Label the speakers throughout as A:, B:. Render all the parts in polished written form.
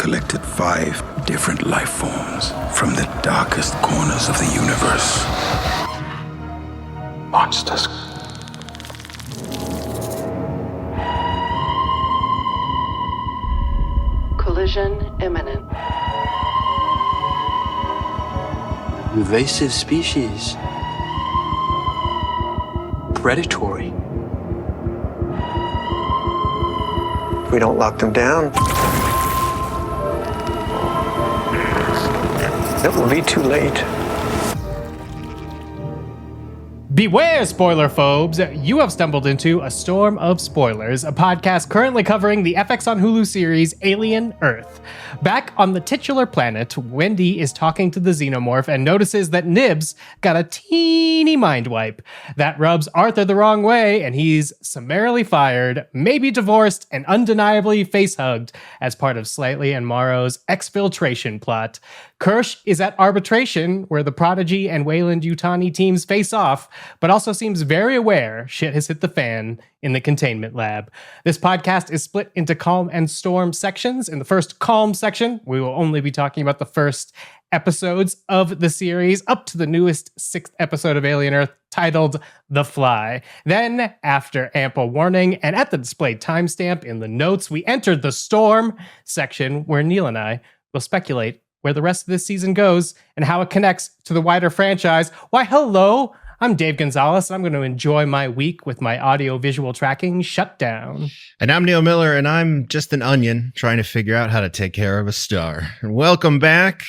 A: collected 5 different life forms from the darkest corners of the universe. Monsters.
B: Collision imminent.
C: Invasive species. Predatory.
D: If we don't lock them down, it will be too late.
E: Beware, spoiler phobes! You have stumbled into A Storm of Spoilers, a podcast currently covering the FX on Hulu series Alien Earth. Back on the titular planet, Wendy is talking to the Xenomorph and notices that Nibs got a teeny mind wipe. That rubs Arthur the wrong way, and he's summarily fired, maybe divorced, and undeniably face-hugged as part of Slightly and Morrow's exfiltration plot. Kirsh is at arbitration, where the Prodigy and Weyland-Yutani teams face off, but also seems very aware shit has hit the fan in the containment lab. This podcast is split into calm and storm sections. In the first calm section, we will only be talking about the first episodes of the series, up to the newest 6th episode of Alien Earth, titled The Fly. Then, after ample warning and at the displayed timestamp in the notes, we entered the storm section, where Neil and I will speculate where the rest of this season goes and how it connects to the wider franchise. Why, hello, I'm Dave Gonzalez, and I'm going to enjoy my week with my audio-visual tracking shut down.
F: And I'm Neil Miller, and I'm just an onion trying to figure out how to take care of a star. And welcome back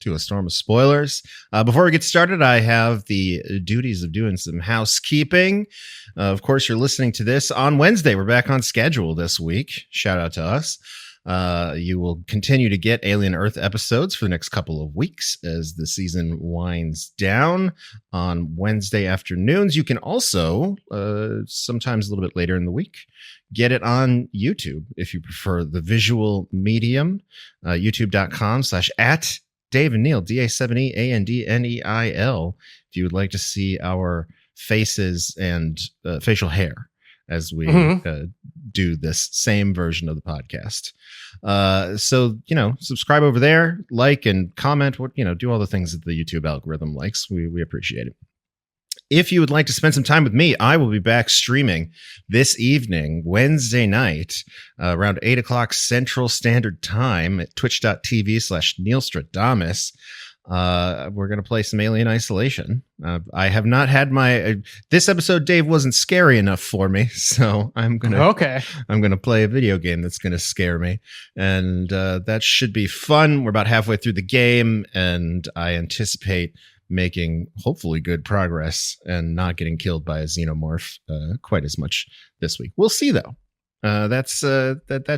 F: to A Storm of Spoilers. Before we get started, I have the duties of doing some housekeeping. Of course, you're listening to this on Wednesday. We're back on schedule this week. Shout out to us. You will continue to get Alien Earth episodes for the next couple of weeks as the season winds down on Wednesday afternoons. You can also, sometimes a little bit later in the week, get it on YouTube if you prefer the visual medium. YouTube.com/at Dave and Neil, Da7e and Neil, if you would like to see our faces and facial hair as we do this same version of the podcast. So, subscribe over there, like and comment, do all the things that the YouTube algorithm likes. We appreciate it. If you would like to spend some time with me, I will be back streaming this evening, Wednesday night, around 8 o'clock Central Standard Time at twitch.tv/NeilStradamus. We're going to play some Alien Isolation. I have not had this episode, Dave, wasn't scary enough for me, so I'm going to play a video game that's going to scare me, and that should be fun. We're about halfway through the game, and I anticipate making hopefully good progress and not getting killed by a Xenomorph quite as much this week. We'll see, though. That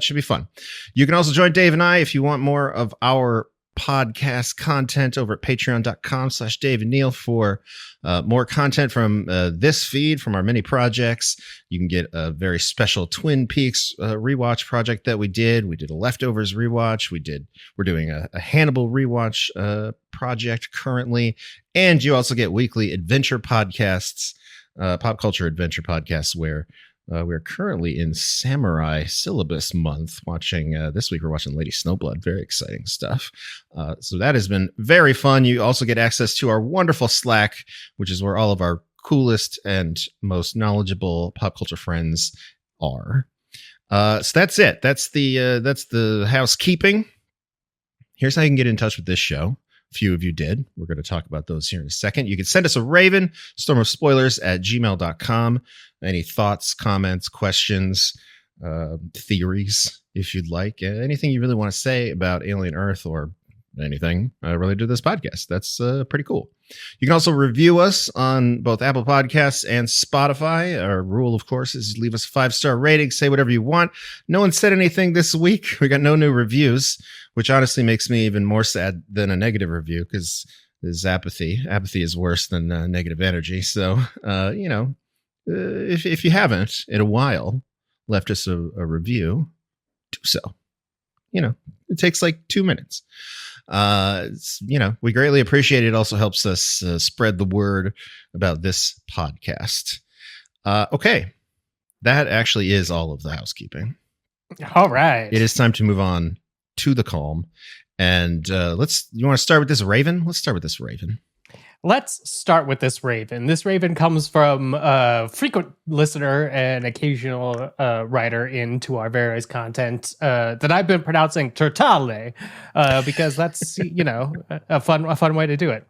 F: should be fun. You can also join Dave and I if you want more of our podcast content over at patreon.com/Dave and Neil for more content from this feed, from our mini projects. You can get a very special Twin Peaks rewatch project that we did. We did a Leftovers rewatch. We're doing a Hannibal rewatch project currently. And you also get weekly adventure podcasts, pop culture adventure podcasts, where we're currently in Samurai Syllabus Month. This week we're watching Lady Snowblood. Very exciting stuff. So that has been very fun. You also get access to our wonderful Slack, which is where all of our coolest and most knowledgeable pop culture friends are. So that's it. That's the housekeeping. Here's how you can get in touch with this show. A few of you did. We're going to talk about those here in a second. You can send us a raven, stormofspoilers@gmail.com. Any thoughts, comments, questions, theories, if you'd like. Anything you really want to say about Alien Earth or anything related to this podcast. That's pretty cool. You can also review us on both Apple Podcasts and Spotify. Our rule, of course, is leave us a 5-star rating, say whatever you want. No one said anything this week. We got no new reviews, which honestly makes me even more sad than a negative review, because there's apathy. Apathy is worse than negative energy. So, if you haven't in a while left us a review, do so. It takes like 2 minutes. We greatly appreciate it. It also helps us spread the word about this podcast. Okay. That actually is all of the housekeeping.
E: All right.
F: It is time to move on to the calm. And you want to start with this raven? Let's start with this raven.
E: Let's start with this raven. This raven comes from a frequent listener and occasional writer into our various content that I've been pronouncing Turtale because that's, a fun way to do it.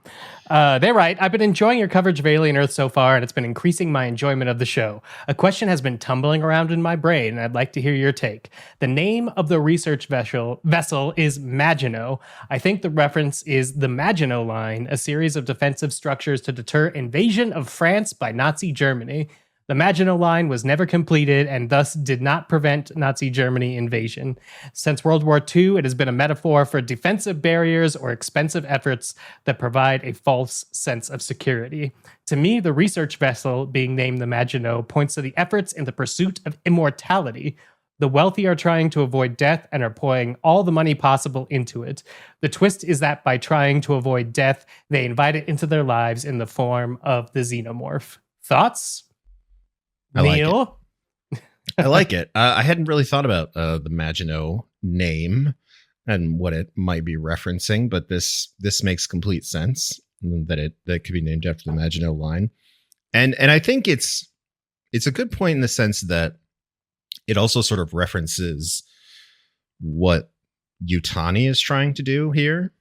E: They write, I've been enjoying your coverage of Alien Earth so far, and it's been increasing my enjoyment of the show. A question has been tumbling around in my brain, and I'd like to hear your take. The name of the research vessel is Maginot. I think the reference is the Maginot Line, a series of defensive structures to deter invasion of France by Nazi Germany. The Maginot Line was never completed and thus did not prevent Nazi Germany invasion. Since World War II, it has been a metaphor for defensive barriers or expensive efforts that provide a false sense of security. To me, the research vessel, being named the Maginot, points to the efforts in the pursuit of immortality. The wealthy are trying to avoid death and are pouring all the money possible into it. The twist is that by trying to avoid death, they invite it into their lives in the form of the Xenomorph. Thoughts? Neil?
F: I like it. I hadn't really thought about the Maginot name and what it might be referencing, but this makes complete sense that could be named after the Maginot Line. And I think it's a good point in the sense that it also sort of references what Yutani is trying to do here,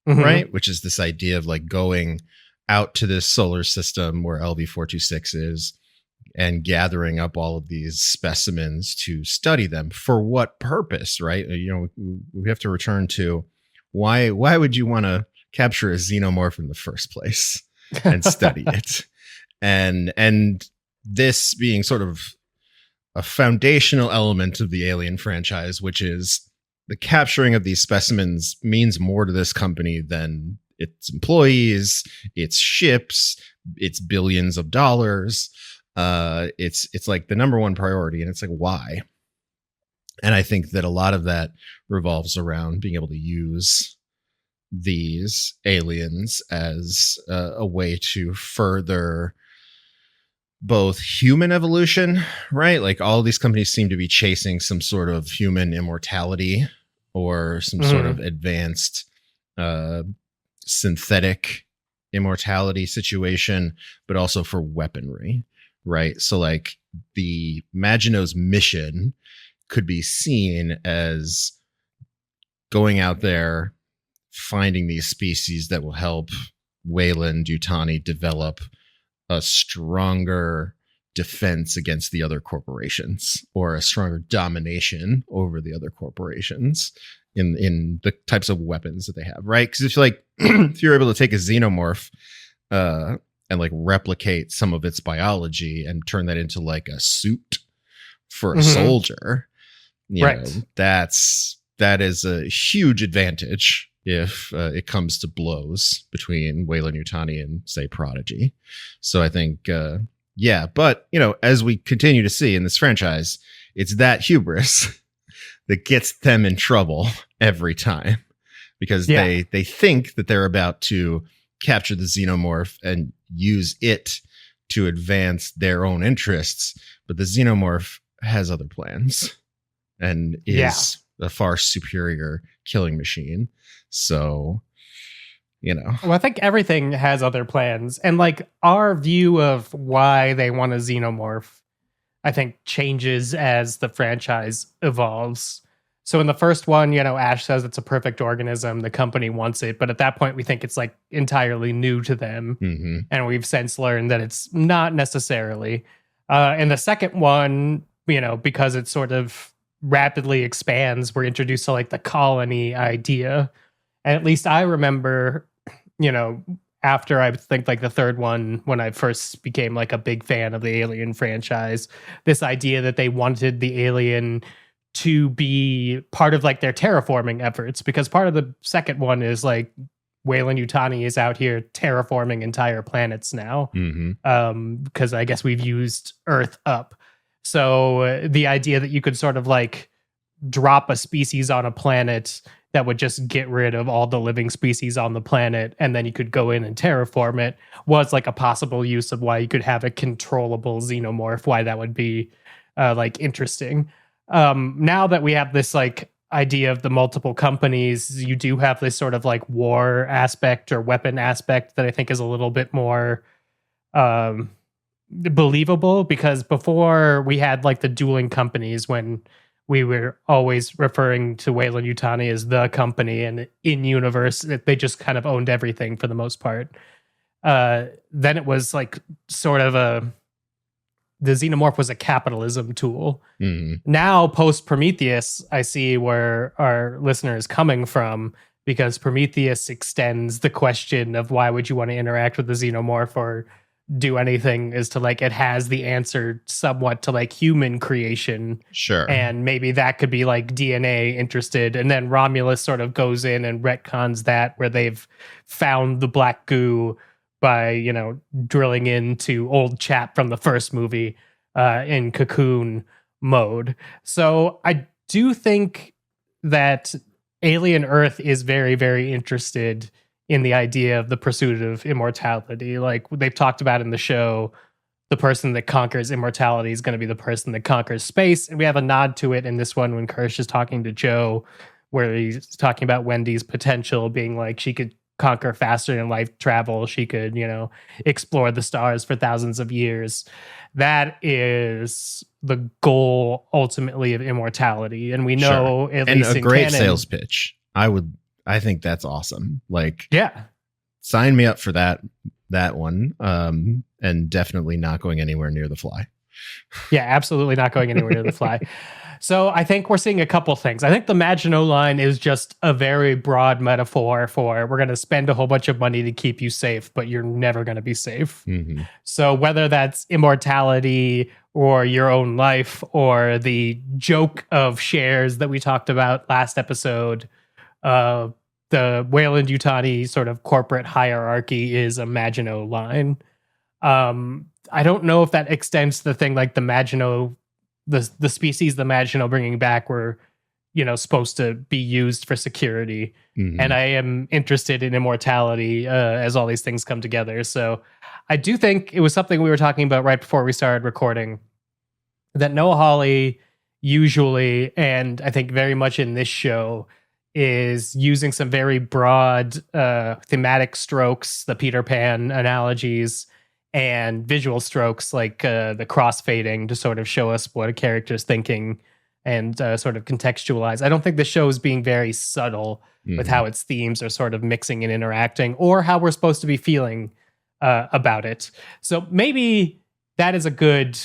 F: right? Which is this idea of like going out to this solar system where LV-426 is and gathering up all of these specimens to study them. For what purpose, right? We have to return to why would you want to capture a xenomorph in the first place and study it? And this being sort of a foundational element of the Alien franchise, which is the capturing of these specimens means more to this company than its employees, its ships, its billions of dollars. It's like the number one priority, and it's like, why? And I think that a lot of that revolves around being able to use these aliens as a way to further both human evolution, right? Like all of these companies seem to be chasing some sort of human immortality or some sort of advanced synthetic immortality situation, but also for weaponry, right? So like the Maginot's mission could be seen as going out there, finding these species that will help Weyland-Yutani develop a stronger defense against the other corporations, or a stronger domination over the other corporations in the types of weapons that they have, right? Because if you're able to take a xenomorph and like replicate some of its biology and turn that into like a suit for a soldier, you know, that is a huge advantage if it comes to blows between Weyland-Yutani and, say, Prodigy. So I think, but, as we continue to see in this franchise, it's that hubris that gets them in trouble every time, because they think that they're about to capture the xenomorph and use it to advance their own interests. But the xenomorph has other plans and is a far superior killing machine. So, Well, I think everything has other plans. And like our view of why they want a xenomorph, I think changes as the franchise evolves. So in the first one, Ash says it's a perfect organism. The company wants it. But at that point, we think it's like entirely new to them. Mm-hmm. And we've since learned that it's not necessarily. In the second one, because it sort of rapidly expands, we're introduced to like the colony idea. And at least I remember, after I think like the third one, when I first became like a big fan of the Alien franchise, this idea that they wanted the alien to be part of like their terraforming efforts, because part of the second one is like Weyland-Yutani is out here terraforming entire planets now, because I guess we've used Earth up. So the idea that you could sort of like drop a species on a planet that would just get rid of all the living species on the planet, and then you could go in and terraform it, was like a possible use of why you could have a controllable xenomorph, why that would be like interesting. Now that we have this like
E: idea of the multiple companies, you do have this sort of like war aspect or weapon aspect that I think is a little bit more believable, because before we had like the dueling companies, when we were always referring to Weyland-Yutani as the company, and in universe they just kind of owned everything for the most part. Then it was like sort of the Xenomorph was a capitalism tool. Now, post Prometheus, I see where our listener is coming from, because Prometheus extends the question of why would you want to interact with the Xenomorph or do anything, is to like, it has the answer somewhat to like human creation.
F: Sure.
E: And maybe that could be like DNA interested. And then Romulus sort of goes in and retcons that, where they've found the black goo by, you know, drilling into old chap from the first movie in cocoon mode. So I do think that Alien Earth is very, very interested in the idea of the pursuit of immortality. Like they've talked about in the show, the person that conquers immortality is going to be the person that conquers space. And we have a nod to it in this one when Kirsh is talking to Joe, where he's talking about Wendy's potential being like, she could conquer faster than light travel. She could, you know, explore the stars for thousands of years. That is the goal ultimately of immortality. And we know, at least in
F: great
E: canon,
F: sales pitch. I think that's awesome. Like,
E: yeah,
F: sign me up for that one. And definitely not going anywhere near the Fly.
E: Yeah, absolutely not going anywhere near the Fly. So I think we're seeing a couple things. I think the Maginot Line is just a very broad metaphor for, we're going to spend a whole bunch of money to keep you safe, but you're never going to be safe.
F: Mm-hmm.
E: So whether that's immortality or your own life, or the joke of shares that we talked about last episode, the Weyland-Yutani sort of corporate hierarchy is a Maginot Line. I don't know if that extends to the thing like the Maginot, the species the Maginot bringing back were, you know, supposed to be used for security. Mm-hmm. And I am interested in immortality as all these things come together. So I do think it was something we were talking about right before we started recording, that Noah Hawley usually, and I think very much in this show, is using some very broad thematic strokes, the Peter Pan analogies, and visual strokes like the crossfading to sort of show us what a character's thinking and sort of contextualize. I don't think the show is being very subtle with how its themes are sort of mixing and interacting, or how we're supposed to be feeling about it. So maybe that is a good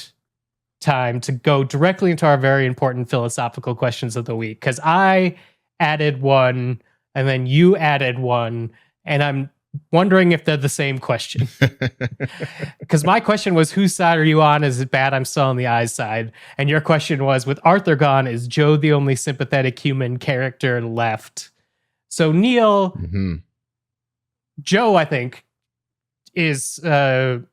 E: time to go directly into our very important philosophical questions of the week, because I added one and then you added one, and I'm wondering if they're the same question. Because my question was, whose side are you on? Is it bad I'm still on the I's side? And your question was, with Arthur gone, is Joe the only sympathetic human character left? So Neil, Joe, I think, is on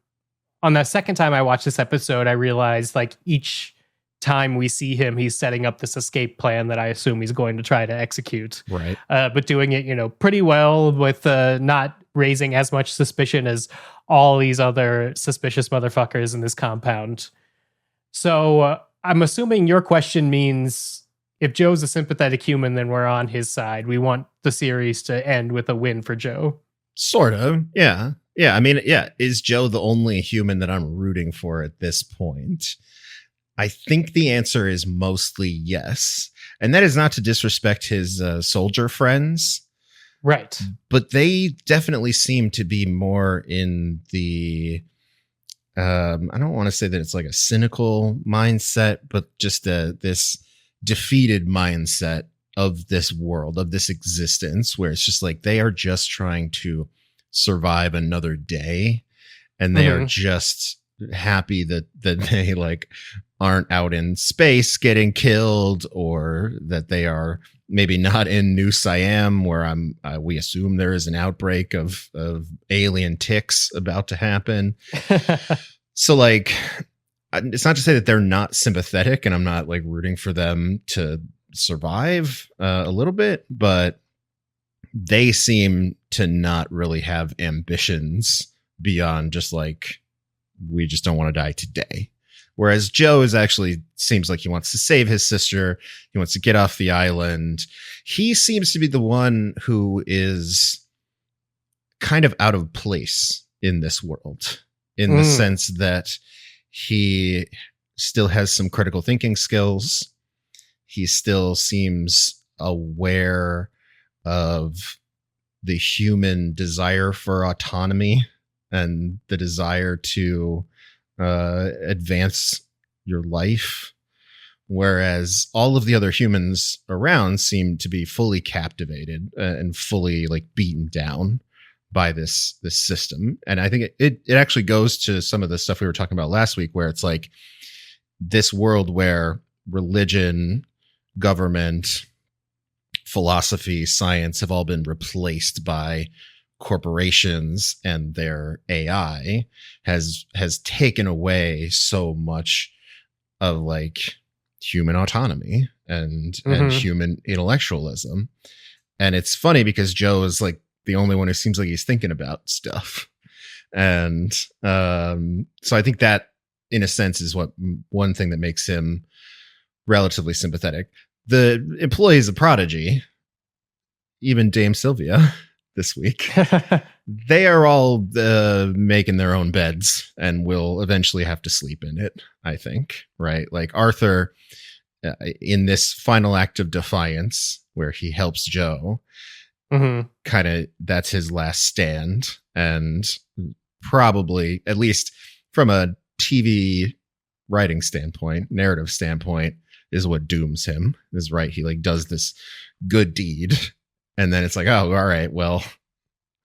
E: the second time I watched this episode, I realized like each time we see him, he's setting up this escape plan that I assume he's going to try to execute.
F: Right.
E: But doing it, you know, pretty well, with not raising as much suspicion as all these other suspicious motherfuckers in this compound. So I'm assuming your question means if Joe's a sympathetic human, then we're on his side. We want the series to end with a win for Joe.
F: Sort of. Yeah. Yeah. I mean, yeah. Is Joe the only human that I'm rooting for at this point? I think the answer is mostly yes. And that is not to disrespect his soldier friends.
E: Right.
F: But they definitely seem to be more in the, I don't want to say that it's like a cynical mindset, but just this defeated mindset of this world, of this existence, where it's just like they are just trying to survive another day. And they are just happy that they like aren't out in space getting killed, or that they are maybe not in New Siam, where we assume there is an outbreak of alien ticks about to happen. So like, it's not to say that they're not sympathetic, and I'm not like rooting for them to survive a little bit, but they seem to not really have ambitions beyond just like, we just don't want to die today. Whereas Joe is actually seems like he wants to save his sister. He wants to get off the island. He seems to be the one who is kind of out of place in this world, in the sense that he still has some critical thinking skills. He still seems aware of the human desire for autonomy and the desire to advance your life. Whereas all of the other humans around seem to be fully captivated and fully like beaten down by this system. And I think it actually goes to some of the stuff we were talking about last week, where it's like this world where religion, government, philosophy, science have all been replaced by corporations, and their AI has taken away so much of like human autonomy and human intellectualism. And it's funny because Joe is like the only one who seems like he's thinking about stuff. And so I think that in a sense is what one thing that makes him relatively sympathetic. The employees of Prodigy, even Dame Sylvia this week, they are all making their own beds and will eventually have to sleep in it, I think, right? Like Arthur in this final act of defiance where he helps Joe, kind of that's his last stand, and probably, at least from a TV writing standpoint, narrative standpoint, is what dooms him. Is right. He like does this good deed, and then it's like, oh, all right, well,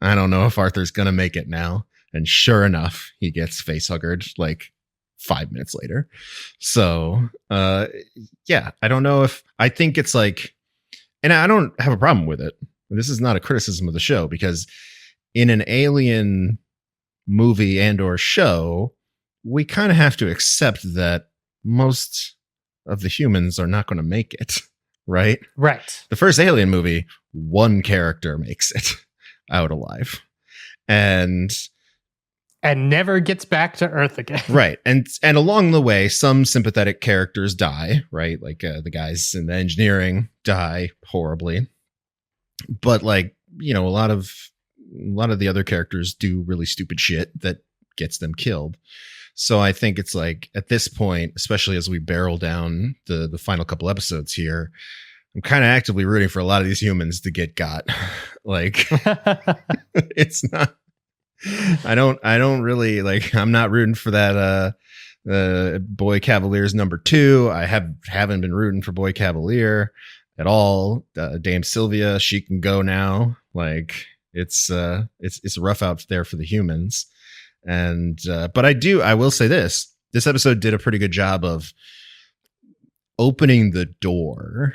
F: I don't know if Arthur's gonna make it now. And sure enough, he gets facehuggered like 5 minutes later. So yeah, I don't know if I think it's like, and I don't have a problem with it. This is not a criticism of the show, because in an alien movie and or show, we kind of have to accept that most of the humans are not going to make it, right?
E: Right.
F: The first Alien movie, one character makes it out alive. And
E: never gets back to Earth again.
F: Right. And along the way, some sympathetic characters die, right? Like the guys in the engineering die horribly. But like, you know, a lot of the other characters do really stupid shit that gets them killed. So I think it's like at this point, especially as we barrel down the final couple episodes here, I'm kind of actively rooting for a lot of these humans to get got. Like it's not, I don't really like, I'm not rooting for that Boy Cavalier's number 2. I haven't been rooting for Boy Cavalier at all. Dame Sylvia, she can go now. Like it's rough out there for the humans. And but I will say this episode did a pretty good job of opening the door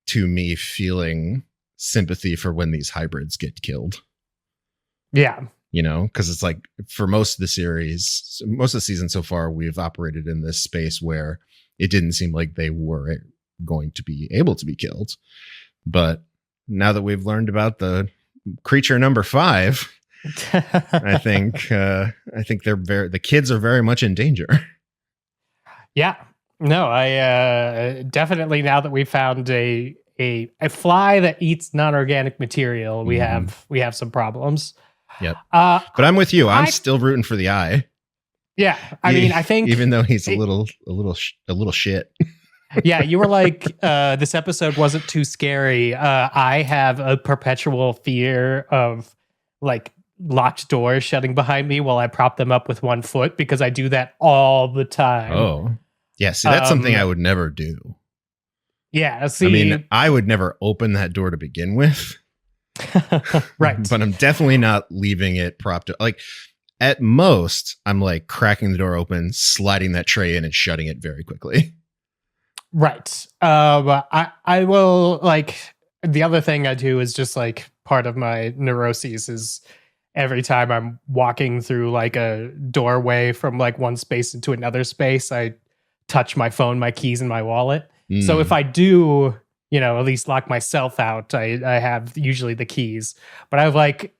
F: to me feeling sympathy for when these hybrids get killed.
E: Yeah.
F: You know, because it's like for most of the series, most of the season so far, we've operated in this space where it didn't seem like they were going to be able to be killed. But now that we've learned about the creature number 5, I think the kids are very much in danger. Yeah.
E: No, I definitely, now that we found a fly that eats non-organic material, we have some problems.
F: Yep. But I'm with you. I'm still rooting for the eye.
E: Yeah. I mean, I think
F: even though he's a little shit.
E: Yeah, you were like, this episode wasn't too scary. I have a perpetual fear of like locked doors shutting behind me while I prop them up with one foot, because I do that all the time.
F: Oh, yeah. See, that's something I would never do.
E: Yeah. See,
F: I mean, I would never open that door to begin with.
E: Right.
F: But I'm definitely not leaving it propped up. Like at most, I'm like cracking the door open, sliding that tray in and shutting it very quickly.
E: Right. I will, like, the other thing I do is just like part of my neuroses is every time I'm walking through like a doorway from like one space into another space, I touch my phone, my keys, and my wallet. So if I do, you know, at least lock myself out, I have usually the keys. But I've like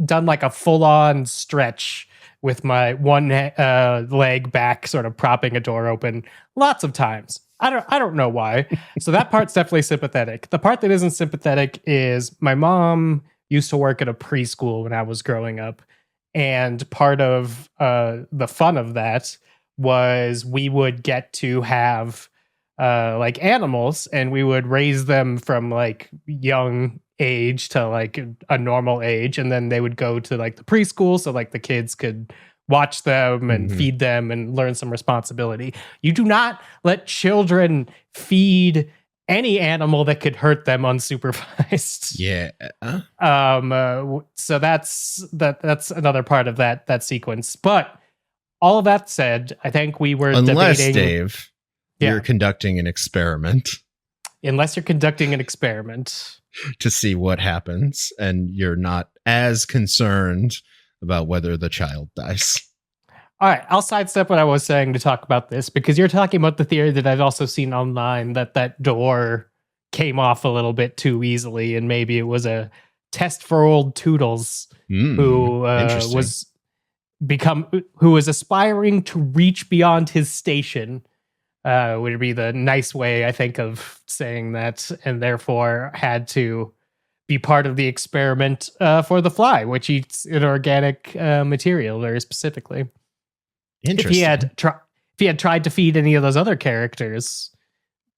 E: done like a full on stretch with my one leg back, sort of propping a door open lots of times. I don't know why. So that part's definitely sympathetic. The part that isn't sympathetic is my mom used to work at a preschool when I was growing up. And part of the fun of that was we would get to have like animals, and we would raise them from like young age to like a normal age, and then they would go to like the preschool so like the kids could watch them and feed them and learn some responsibility. You do not let children feed any animal that could hurt them unsupervised.
F: Yeah.
E: So that's another part of that sequence. But all of that said, I think we were debating,
F: Dave, you're conducting an experiment.
E: Unless you're conducting an experiment
F: to see what happens, and you're not as concerned about whether the child dies.
E: All right, I'll sidestep what I was saying to talk about this, because you're talking about the theory that I've also seen online that door came off a little bit too easily, and maybe it was a test for old Toodles who was aspiring to reach beyond his station. Would be the nice way, I think, of saying that, and therefore had to be part of the experiment for the fly, which eats inorganic material very specifically.
F: Interesting.
E: If he had tried to feed any of those other characters,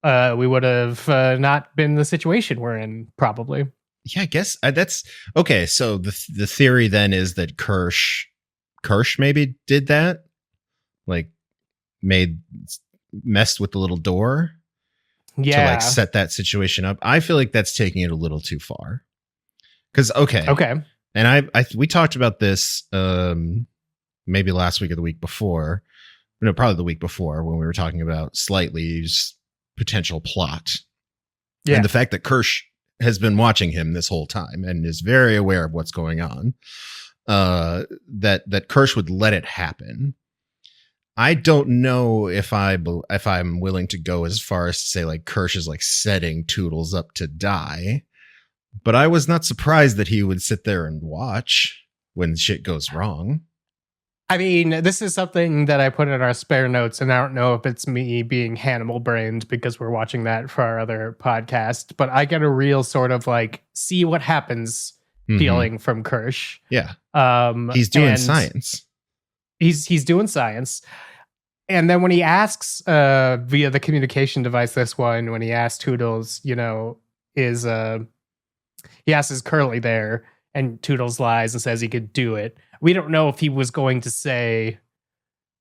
E: we would have not been in the situation we're in, probably.
F: Yeah, I guess that's okay. So the theory then is that Kirsh maybe did that, like messed with the little door to like set that situation up. I feel like that's taking it a little too far. Because okay, and we talked about this maybe last week or the week before. No, probably the week before, when we were talking about Slightly's potential plot. Yeah. And the fact that Kirsh has been watching him this whole time and is very aware of what's going on. That Kirsh would let it happen. I don't know if I'm willing to go as far as to say like Kirsh is like setting Toodles up to die, but I was not surprised that he would sit there and watch when shit goes wrong.
E: I mean, this is something that I put in our spare notes, and I don't know if it's me being Hannibal brained because we're watching that for our other podcast, but I get a real sort of like see what happens feeling from Kirsh.
F: Yeah. He's doing science.
E: He's doing science. And then when he asks via the communication device, when he asks Toodles, he asks, is Curly there? And Toodles lies and says he could do it. We don't know if he was going to say,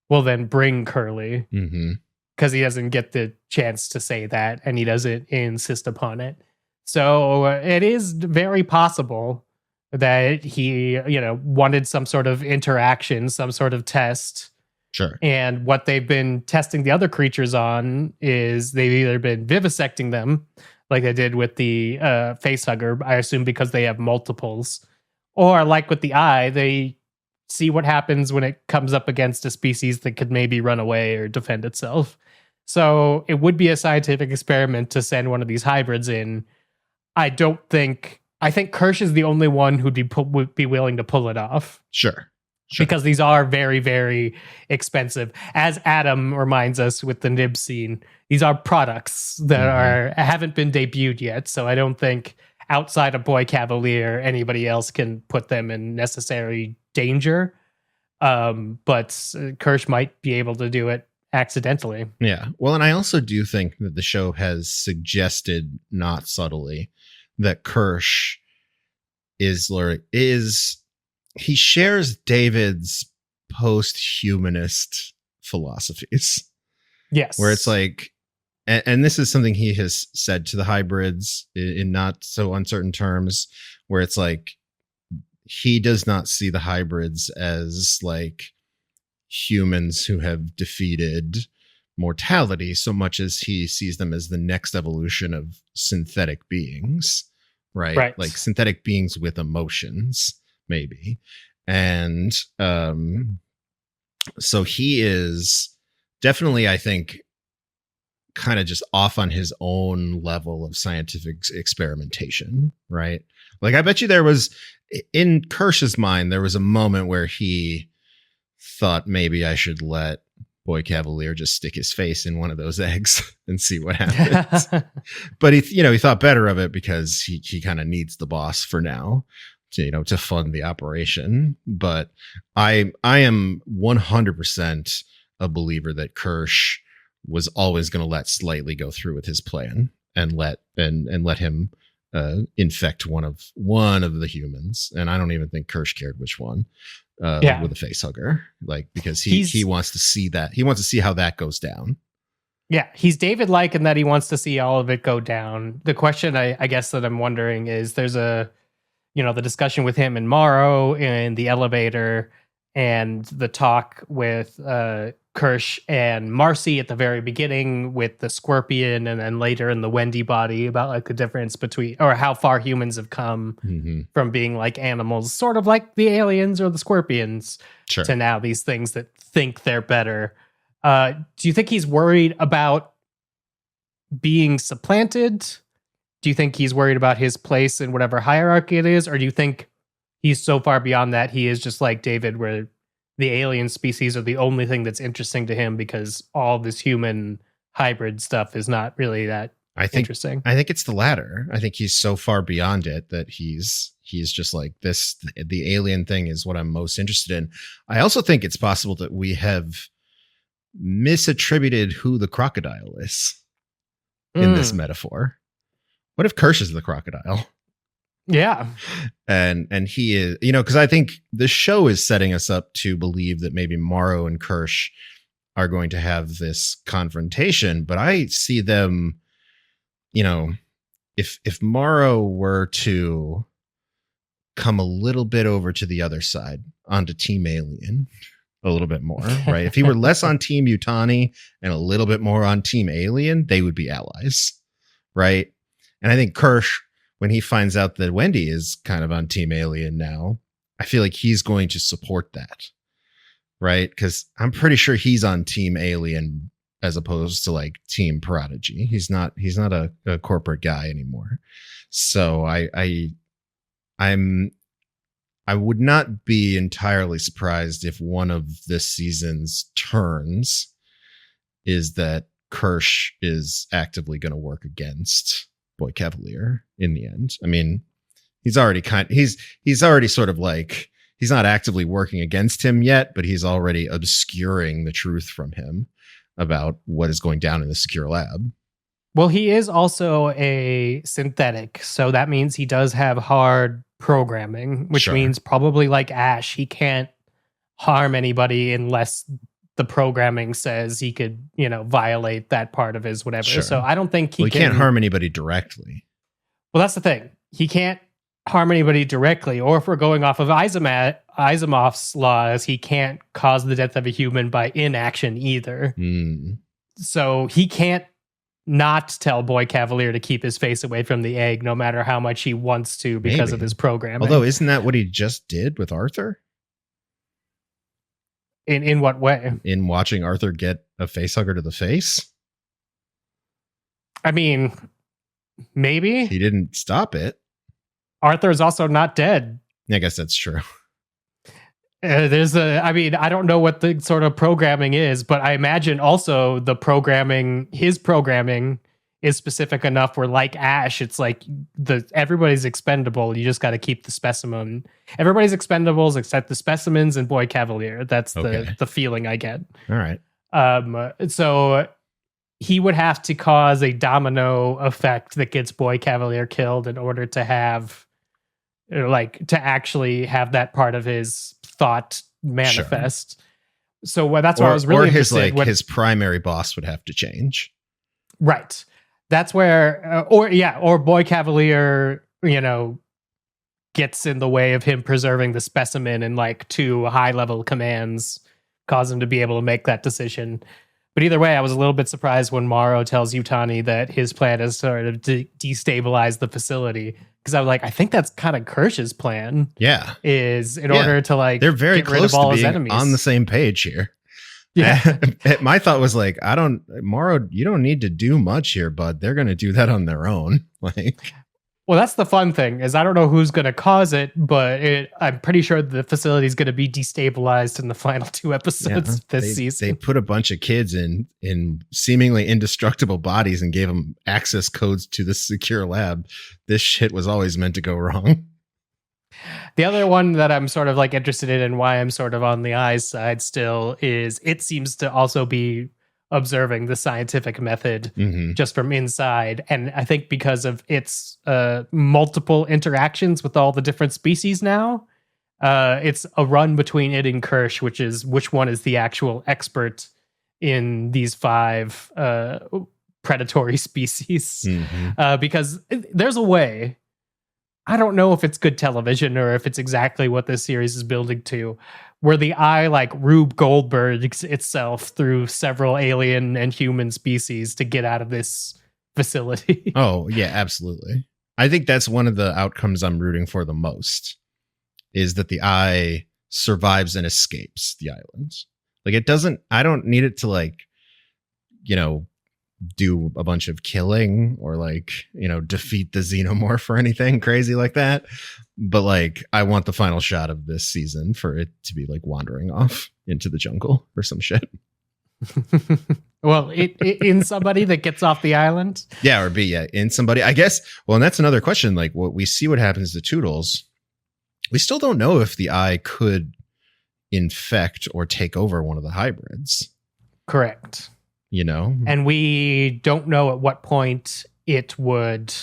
E: well, then bring Curly. Because he doesn't get the chance to say that, and he doesn't insist upon it. So it is very possible that he, wanted some sort of interaction, some sort of test.
F: Sure.
E: And what they've been testing the other creatures on is they've either been vivisecting them, like they did with the facehugger, I assume because they have multiples, or like with the eye, they see what happens when it comes up against a species that could maybe run away or defend itself. So it would be a scientific experiment to send one of these hybrids in. I think Kirsh is the only one would be willing to pull it off.
F: Sure.
E: Because these are very, very expensive. As Adam reminds us with the nib scene, these are products that haven't been debuted yet. So I don't think outside of Boy Cavalier, anybody else can put them in necessary danger. But Kirsh might be able to do it accidentally.
F: Yeah. Well, and I also do think that the show has suggested, not subtly, that Kirsh he shares David's post-humanist philosophies.
E: Yes.
F: Where it's like, and this is something he has said to the hybrids in not so uncertain terms, where it's like, he does not see the hybrids as like humans who have defeated mortality so much as he sees them as the next evolution of synthetic beings, right? Like synthetic beings with emotions. Maybe. And so he is definitely, I think, kind of just off on his own level of scientific experimentation, right? Like, I bet you there was, in Kirsh's mind, there was a moment where he thought maybe I should let Boy Cavalier just stick his face in one of those eggs and see what happens. But he thought better of it because he kind of needs the boss for now to fund the operation. But I am 100% a believer that Kirsh was always going to let Slightly go through with his plan and let him infect one of the humans. And I don't even think Kirsh cared which one. With a face hugger, because he wants to see that. He wants to see how that goes down.
E: Yeah, he's David-like in that he wants to see all of it go down. The question I guess that I'm wondering is there's the discussion with him and Morrow in the elevator and the talk with Kirsh and Marcy at the very beginning with the scorpion, and then later in the Wendy body about the difference between, or how far humans have come from being like animals, sort of like the aliens or the scorpions, to now these things that think they're better. Do you think he's worried about being supplanted? Do you think he's worried about his place in whatever hierarchy it is? Or do you think he's so far beyond that he is just like David, where the alien species are the only thing that's interesting to him because all this human hybrid stuff is not really that interesting?
F: I think it's the latter. I think he's so far beyond it that he's just like this. The alien thing is what I'm most interested in. I also think it's possible that we have misattributed who the crocodile is in this metaphor. What if Kirsh is the crocodile?
E: Yeah.
F: And he is, because I think the show is setting us up to believe that maybe Morrow and Kirsh are going to have this confrontation, but I see them, if Morrow were to come a little bit over to the other side onto Team Alien a little bit more, right? If he were less on Team Yutani and a little bit more on Team Alien, they would be allies, right? And I think Kirsh, when he finds out that Wendy is kind of on Team Alien now, I feel like he's going to support that, right? Because I'm pretty sure he's on Team Alien as opposed to like Team Prodigy. He's not a corporate guy anymore. So I would not be entirely surprised if one of this season's turns is that Kirsh is actively going to work against Boy Cavalier in the end. I mean, he's already sort of like, he's not actively working against him yet, but he's already obscuring the truth from him about what is going down in the secure lab.
E: Well, he is also a synthetic, so that means he does have hard programming, which means probably like Ash, he can't harm anybody unless the programming says he could, violate that part of his whatever.
F: Sure.
E: So I don't think
F: he can't harm anybody directly.
E: Well, that's the thing. He can't harm anybody directly. Or if we're going off of Asimov's laws, he can't cause the death of a human by inaction either. So he can't not tell Boy Cavalier to keep his face away from the egg, no matter how much he wants to because of his programming.
F: Although, isn't that what he just did with Arthur?
E: In what way?
F: In watching Arthur get a facehugger to the face?
E: I mean, maybe.
F: He didn't stop it.
E: Arthur's also not dead.
F: I guess that's true.
E: I don't know what the sort of programming is, but I imagine also his programming is specific enough where, like Ash, it's like everybody's expendable. You just got to keep the specimen. Everybody's expendables except the specimens and Boy Cavalier. That's the feeling I get.
F: All right.
E: So he would have to cause a domino effect that gets Boy Cavalier killed in order to have, to actually have that part of his thought manifest. Sure. So that's why I was really interested.
F: His primary boss would have to change.
E: Right. That's where, or Boy Cavalier, gets in the way of him preserving the specimen, and like two high level commands cause him to be able to make that decision. But either way, I was a little bit surprised when Morrow tells Yutani that his plan is sort of to destabilize the facility. Because I was like, I think that's kind of Kirsh's plan.
F: Yeah.
E: Is in order to
F: they're very
E: get rid
F: close
E: of all
F: to
E: his
F: being
E: enemies.
F: on the same page here.
E: Yeah.
F: My thought was like, Morrow, you don't need to do much here, bud. They're going to do that on their own.
E: Well, that's the fun thing is I don't know who's going to cause it, but I'm pretty sure the facility is going to be destabilized in the final 2 episodes this season.
F: They put a bunch of kids in seemingly indestructible bodies and gave them access codes to the secure lab. This shit was always meant to go wrong.
E: The other one that I'm sort of like interested in and why I'm sort of on the eyes side still is it seems to also be observing the scientific method just from inside. And I think because of its multiple interactions with all the different species now, it's a run between it and Kirsh, which one is the actual expert in these 5 predatory species. Because there's a way, I don't know if it's good television or if it's exactly what this series is building to, where the eye like Rube Goldbergs itself through several alien and human species to get out of this facility.
F: Oh, yeah, absolutely. I think that's one of the outcomes I'm rooting for the most, is that the eye survives and escapes the island. Like I don't need it to like, do a bunch of killing or like, defeat the Xenomorph or anything crazy like that. But like, I want the final shot of this season for it to be like wandering off into the jungle or some shit.
E: Well, in somebody that gets off the island.
F: Yeah. Or in somebody, I guess. Well, and that's another question. Like we see what happens to Toodles. We still don't know if the eye could infect or take over one of the hybrids.
E: Correct. And we don't know at what point it would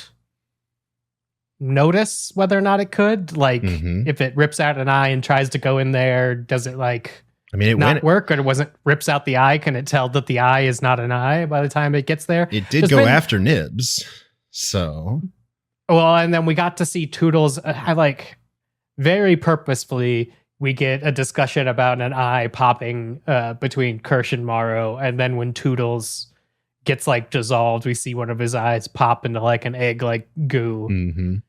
E: notice whether or not it could. Like, if it rips out an eye and tries to go in there, does it like it not work? Or was it rips out the eye? Can it tell that the eye is not an eye by the time it gets there?
F: It did go after Nibs. So.
E: Well, and then we got to see Toodles. I like very purposefully. We get a discussion about an eye popping between Kirsh and Morrow, and then when Toodles gets like dissolved, we see one of his eyes pop into like an egg like goo.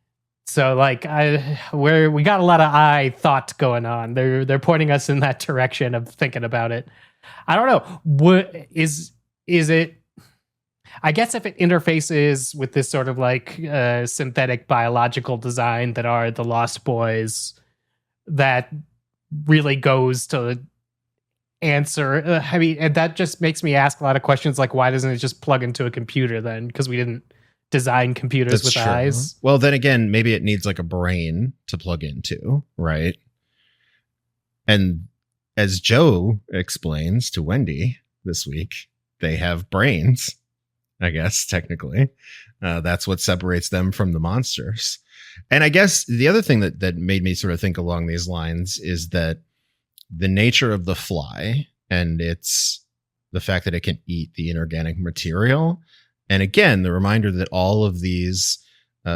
E: So like we got a lot of eye thought going on. They're pointing us in that direction of thinking about it. I don't know. What is it? I guess if it interfaces with this sort of like synthetic biological design that are the Lost Boys, that really goes to answer. And that just makes me ask a lot of questions like, why doesn't it just plug into a computer then? Because we didn't design computers with eyes.
F: Well, then again, maybe it needs like a brain to plug into, right? And as Joe explains to Wendy this week, they have brains, I guess, technically. That's what separates them from the monsters. And I guess the other thing that made me sort of think along these lines is that the nature of the fly and it's the fact that it can eat the inorganic material. And again, the reminder that all of these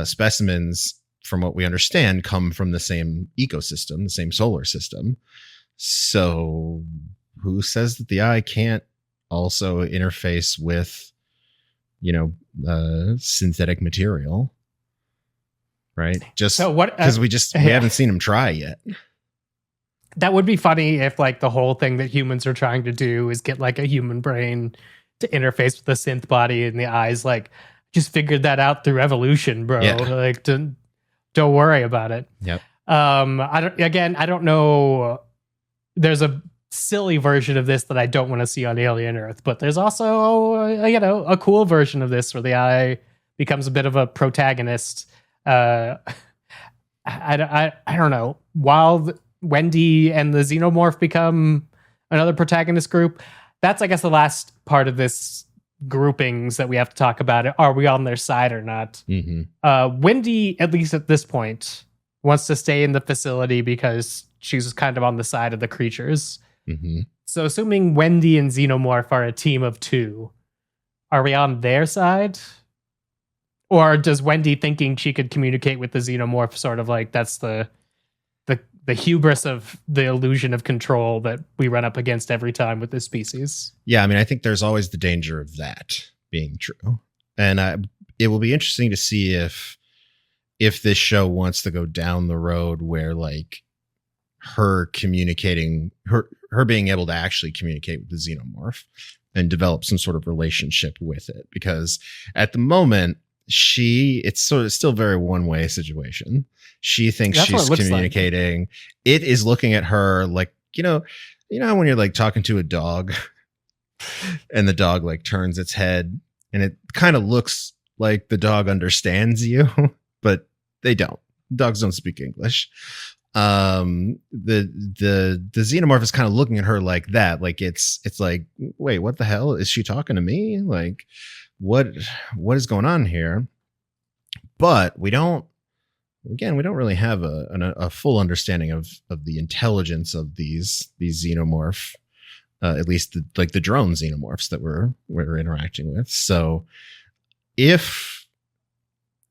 F: specimens, from what we understand, come from the same ecosystem, the same solar system. So who says that the eye can't also interface with, synthetic material? Right. Just so what? Because we haven't seen him try yet.
E: That would be funny if like the whole thing that humans are trying to do is get like a human brain to interface with the synth body, and the eyes like just figured that out through evolution, bro. Yeah. Like don't worry about it.
F: Yep.
E: I don't know. There's a silly version of this that I don't want to see on Alien Earth, but there's also a cool version of this where the eye becomes a bit of a protagonist. I don't know. While Wendy and the Xenomorph become another protagonist group, that's I guess the last part of this groupings that we have to talk about. Are we on their side or not? Wendy, at least at this point, wants to stay in the facility because she's kind of on the side of the creatures. So assuming Wendy and Xenomorph are a team of 2, are we on their side? Or does Wendy thinking she could communicate with the Xenomorph sort of like that's the hubris of the illusion of control that we run up against every time with this species?
F: Yeah, I mean, I think there's always the danger of that being true. And it will be interesting to see if this show wants to go down the road where like her communicating, her being able to actually communicate with the Xenomorph and develop some sort of relationship with it. Because at the moment, it's sort of still very one-way situation. She thinks she's communicating. Like. It is looking at her like, you know when you're like talking to a dog and the dog like turns its head and it kind of looks like the dog understands you, but they don't. Dogs don't speak English. The Xenomorph is kind of looking at her like that. Like it's like, wait, what the hell? Is she talking to me? Like, what is going on here? But we don't really have a full understanding of the intelligence of these Xenomorph, at least the drone Xenomorphs that we're interacting with. So if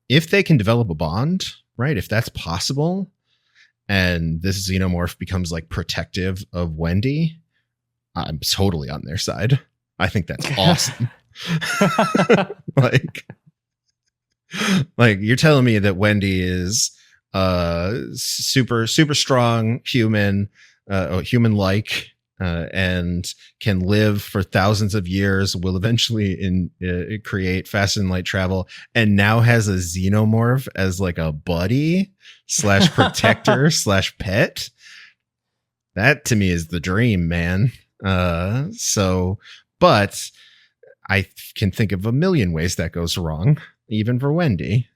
F: they can develop a bond, right? If that's possible, and this Xenomorph becomes like protective of Wendy, I'm totally on their side. I think that's awesome. like you're telling me that Wendy is super strong human, human-like, and can live for thousands of years, will eventually create faster than light travel, and now has a Xenomorph as like a buddy / protector / pet. That to me is the dream, man. But I can think of a million ways that goes wrong, even for Wendy.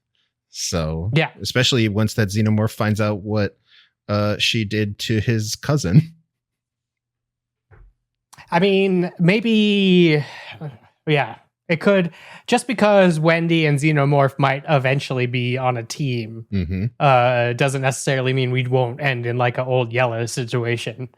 F: So yeah, especially once that Xenomorph finds out what she did to his cousin.
E: I mean, maybe, yeah, it could, just because Wendy and Xenomorph might eventually be on a team, doesn't necessarily mean we won't end in like an old Yeller situation,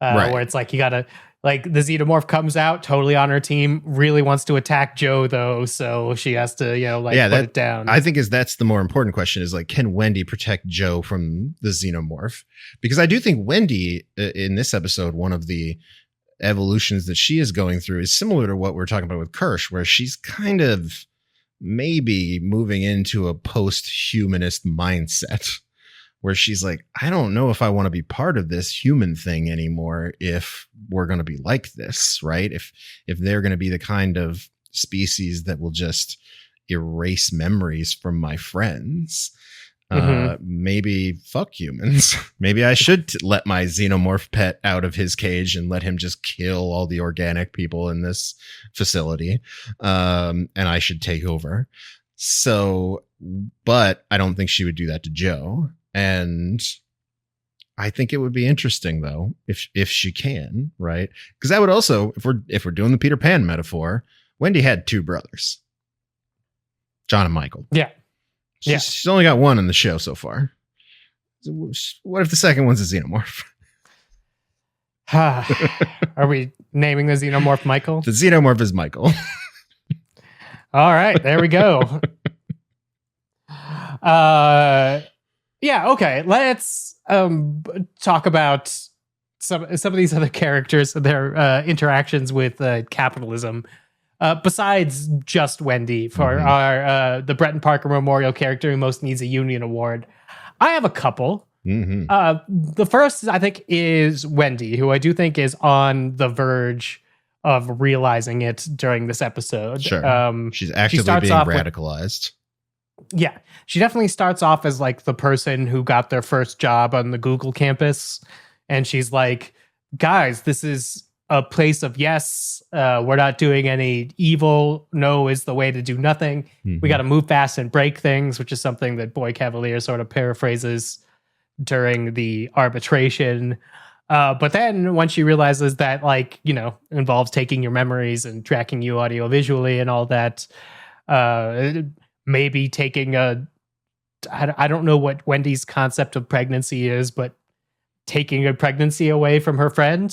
E: right, where it's like, you gotta, like, the Xenomorph comes out totally on her team, really wants to attack Joe though, so she has to, put it down.
F: I think that's the more important question, is like, can Wendy protect Joe from the Xenomorph? Because I do think Wendy, in this episode, one of the evolutions that she is going through is similar to what we're talking about with Kirsh, where she's kind of maybe moving into a post-humanist mindset, where she's like, I don't know if I want to be part of this human thing anymore if we're going to be like this, right? If they're going to be the kind of species that will just erase memories from my friends. Maybe fuck humans. Maybe I should let my Xenomorph pet out of his cage and let him just kill all the organic people in this facility. And I should take over. So, but I don't think she would do that to Joe. And I think it would be interesting though, if she can, right? Because that would also, if we're doing the Peter Pan metaphor, Wendy had two brothers, John and Michael.
E: Yeah.
F: She's only got one in the show so far. What if the second one's a Xenomorph?
E: Are we naming the Xenomorph Michael?
F: The Xenomorph is Michael.
E: All right, there we go. Okay. Let's talk about some of these other characters and their interactions with capitalism. Besides just Wendy, for our the Bretton Parker Memorial character who most needs a Union Award, I have a couple. The first, I think, is Wendy, who I do think is on the verge of realizing it during this episode.
F: Sure. She's actively being radicalized.
E: She definitely starts off as like the person who got their first job on the Google campus. And she's like, guys, this is a place of yes. We're not doing any evil. No is the way to do nothing. We got to move fast and break things, which is something that Boy Cavalier sort of paraphrases during the arbitration. But then when she realizes that, like, involves taking your memories and tracking you audio visually and all that, maybe taking I don't know what Wendy's concept of pregnancy is, but taking a pregnancy away from her friend.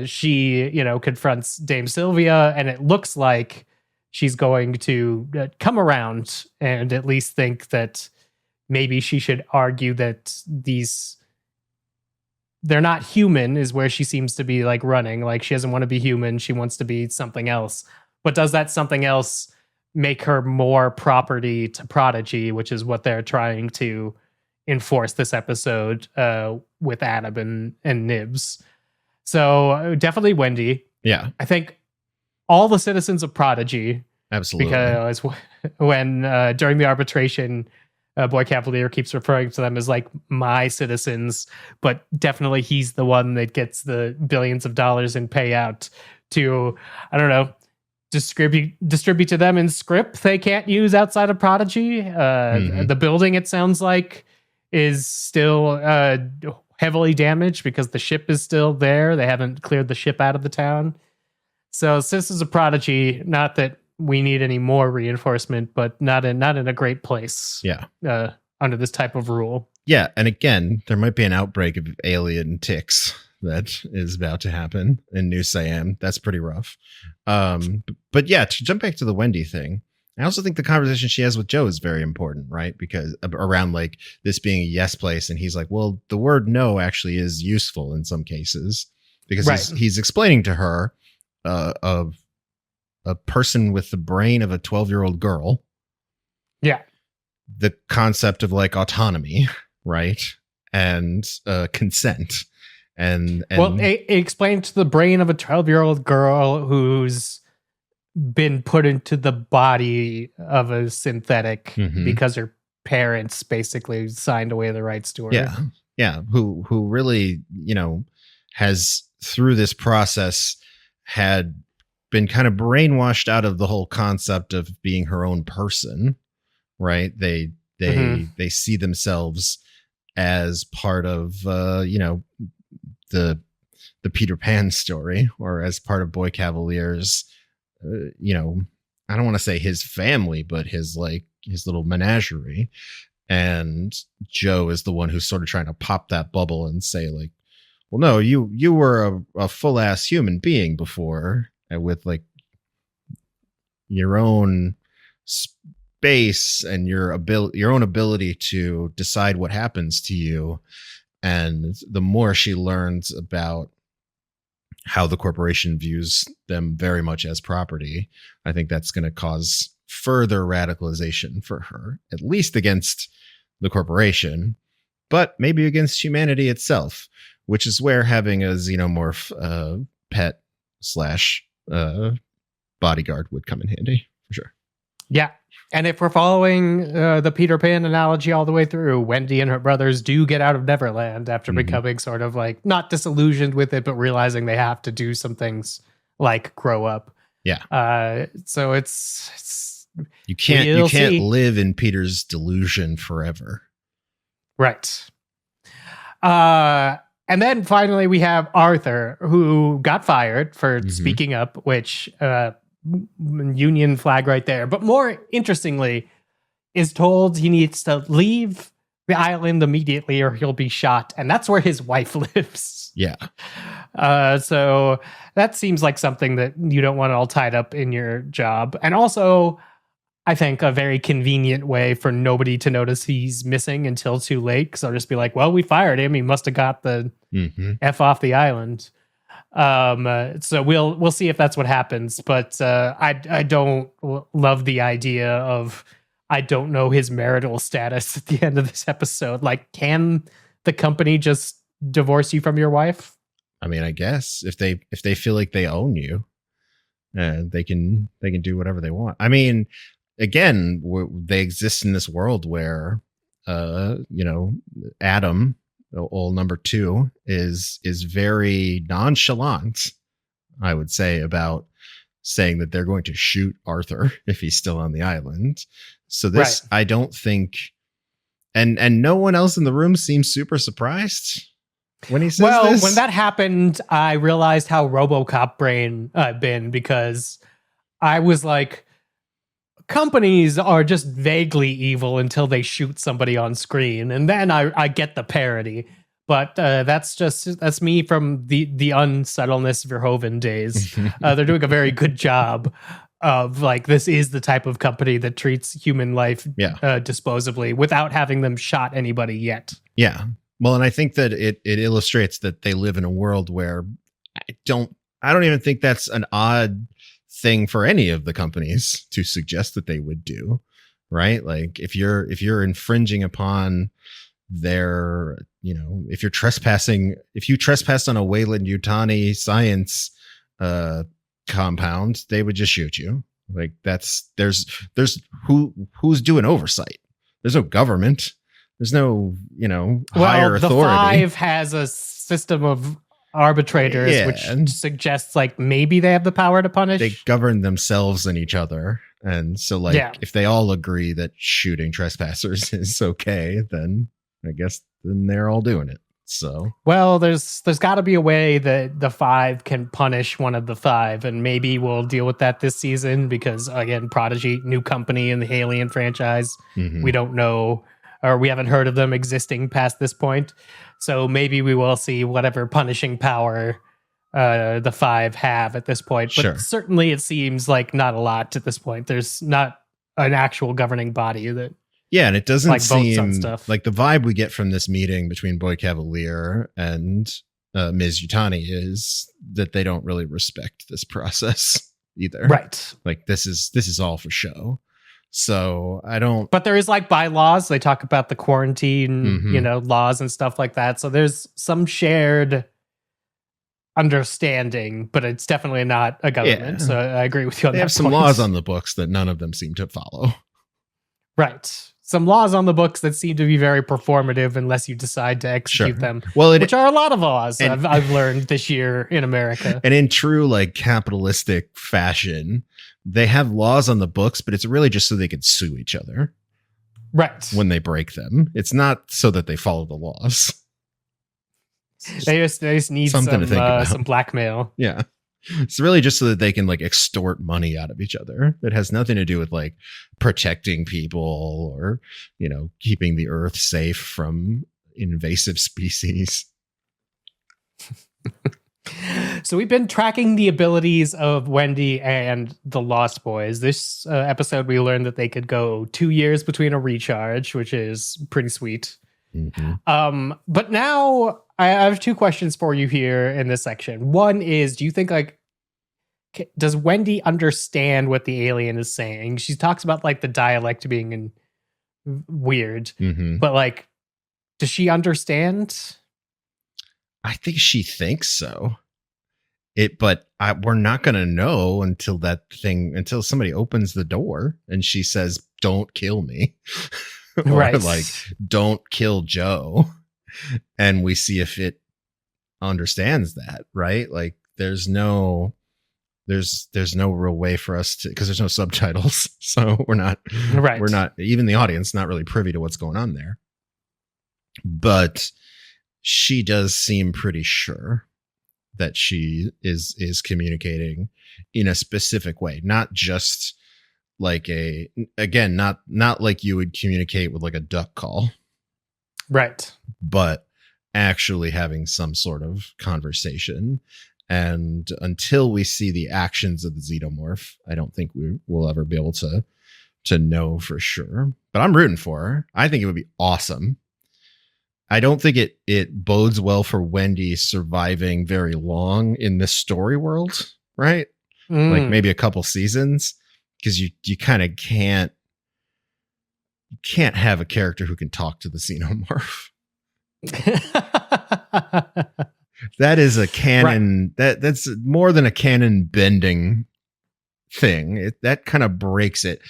E: She, confronts Dame Sylvia, and it looks like she's going to come around and at least think that maybe she should argue that they're not human, is where she seems to be like running. Like, she doesn't want to be human. She wants to be something else. But does that something else make her more property to Prodigy, which is what they're trying to enforce this episode with Adam and Nibs. So definitely Wendy.
F: Yeah.
E: I think all the citizens of Prodigy
F: Absolutely.
E: Because when during the arbitration, Boy Cavalier keeps referring to them as like my citizens, but definitely he's the one that gets the billions of dollars in payout to, I don't know, distribute to them in script they can't use outside of Prodigy. The building, it sounds like, is still heavily damaged because the ship is still there. They haven't cleared the ship out of the town. So Citizens of Prodigy, not that we need any more reinforcement, but not in a great place.
F: Yeah.
E: Under this type of rule.
F: Yeah, and again, there might be an outbreak of alien ticks that is about to happen in New Siam. That's pretty rough. But yeah, to jump back to the Wendy thing, I also think the conversation she has with Joe is very important, right? Because around like this being a yes place, and he's like, well, the word no actually is useful in some cases, because he's explaining to her of a person with the brain of a 12-year-old girl.
E: Yeah.
F: The concept of like autonomy, right? And consent. And
E: well, it explains the brain of a 12-year-old girl who's been put into the body of a synthetic because her parents basically signed away the rights to her.
F: Yeah. Yeah. Who really, has through this process had been kind of brainwashed out of the whole concept of being her own person, right? They see themselves as part of, the Peter Pan story, or as part of Boy Cavalier's, I don't want to say his family, but his little menagerie. And Joe is the one who's sort of trying to pop that bubble and say like, well, no, you were a full ass human being before, with like your own space and your own ability to decide what happens to you. And the more she learns about how the corporation views them very much as property, I think that's going to cause further radicalization for her, at least against the corporation, but maybe against humanity itself, which is where having a Xenomorph pet / bodyguard would come in handy for sure.
E: Yeah. And if we're following the Peter Pan analogy all the way through, Wendy and her brothers do get out of Neverland after becoming sort of like not disillusioned with it, but realizing they have to do some things like grow up.
F: Yeah.
E: So it's
F: you can't live in Peter's delusion forever.
E: Right. And then finally we have Arthur, who got fired for speaking up, which Union flag right there. But more interestingly, is told he needs to leave the island immediately or he'll be shot. And that's where his wife lives.
F: Yeah.
E: So that seems like something that you don't want all tied up in your job. And also, I think a very convenient way for nobody to notice he's missing until too late. Because I'll just be like, well, we fired him. He must have got the F off the island. So we'll see if that's what happens. But I don't love the idea of, I don't know his marital status at the end of this episode. Like, can the company just divorce you from your wife?
F: I mean, I guess if they feel like they own you, they can do whatever they want. I mean, again, they exist in this world where, Adam, old number 2, is very nonchalant, I would say, about saying that they're going to shoot Arthur if he's still on the island. So this, I don't think, and no one else in the room seems super surprised when he says this.
E: When that happened, I realized how RoboCop brain I've been, because I was like, companies are just vaguely evil until they shoot somebody on screen, and then I get the parody. But that's me from the unsubtleness Verhoeven days. They're doing a very good job of like, this is the type of company that treats human life disposably without having them shot anybody yet.
F: Yeah. Well, and I think that it illustrates that they live in a world where I don't even think that's an odd thing for any of the companies to suggest that they would do, right? Like if you're infringing upon their, if you trespass on a Weyland-Yutani science compound, they would just shoot you. Like there's who's doing oversight? There's no government. There's no, higher authority.
E: The Five has a system of arbitrators, which suggests like maybe they have the power to punish.
F: They govern themselves and each other. And so if they all agree that shooting trespassers is okay, then I guess then they're all doing it. So
E: there's got to be a way that the Five can punish one of the Five, and maybe we'll deal with that this season because again, Prodigy, new company in the Alien franchise. Mm-hmm. We don't know, or we haven't heard of them existing past this point. So maybe we will see whatever punishing power the Five have at this point. But certainly it seems like not a lot at this point. There's not an actual governing body that.
F: Yeah, and it doesn't seem like the vibe we get from this meeting between Boy Cavalier and Ms. Yutani is that they don't really respect this process either.
E: Right.
F: Like this is all for show. So I don't.
E: But there is like bylaws. They talk about the quarantine, laws and stuff like that. So there's some shared understanding, but it's definitely not a government. Yeah. So I agree with you on that.
F: They have some laws on the books that none of them seem to follow.
E: Right. Some laws on the books that seem to be very performative unless you decide to execute them.
F: Well,
E: which are a lot of laws I've learned this year in America.
F: And in true like capitalistic fashion, they have laws on the books, but it's really just so they can sue each other.
E: Right.
F: When they break them. It's not so that they follow the laws.
E: They just need some blackmail.
F: Yeah. It's really just so that they can like extort money out of each other. It has nothing to do with like protecting people or, keeping the earth safe from invasive species.
E: So we've been tracking the abilities of Wendy and the Lost Boys. This episode, we learned that they could go 2 years between a recharge, which is pretty sweet. Mm-hmm. But now I have two questions for you here in this section. One is, do you think does Wendy understand what the alien is saying? She talks about like the dialect being weird, but does she understand?
F: I think she thinks so. But we're not going to know until somebody opens the door and she says, "Don't kill me." Or right. "Don't kill Joe." And we see if it understands that, right? Like there's no real way for us to, because there's no subtitles. So we're not, even the audience, not really privy to what's going on there. But she does seem pretty sure that she is communicating in a specific way, not just like not like you would communicate with like a duck call.
E: Right.
F: But actually having some sort of conversation. And until we see the actions of the Xenomorph, I don't think we will ever be able to know for sure. But I'm rooting for her. I think it would be awesome. I don't think it bodes well for Wendy surviving very long in this story world, right? Like maybe a couple seasons, because you kind of can't have a character who can talk to the Xenomorph. That is a canon. Right. That's more than a canon bending thing. That kind of breaks it.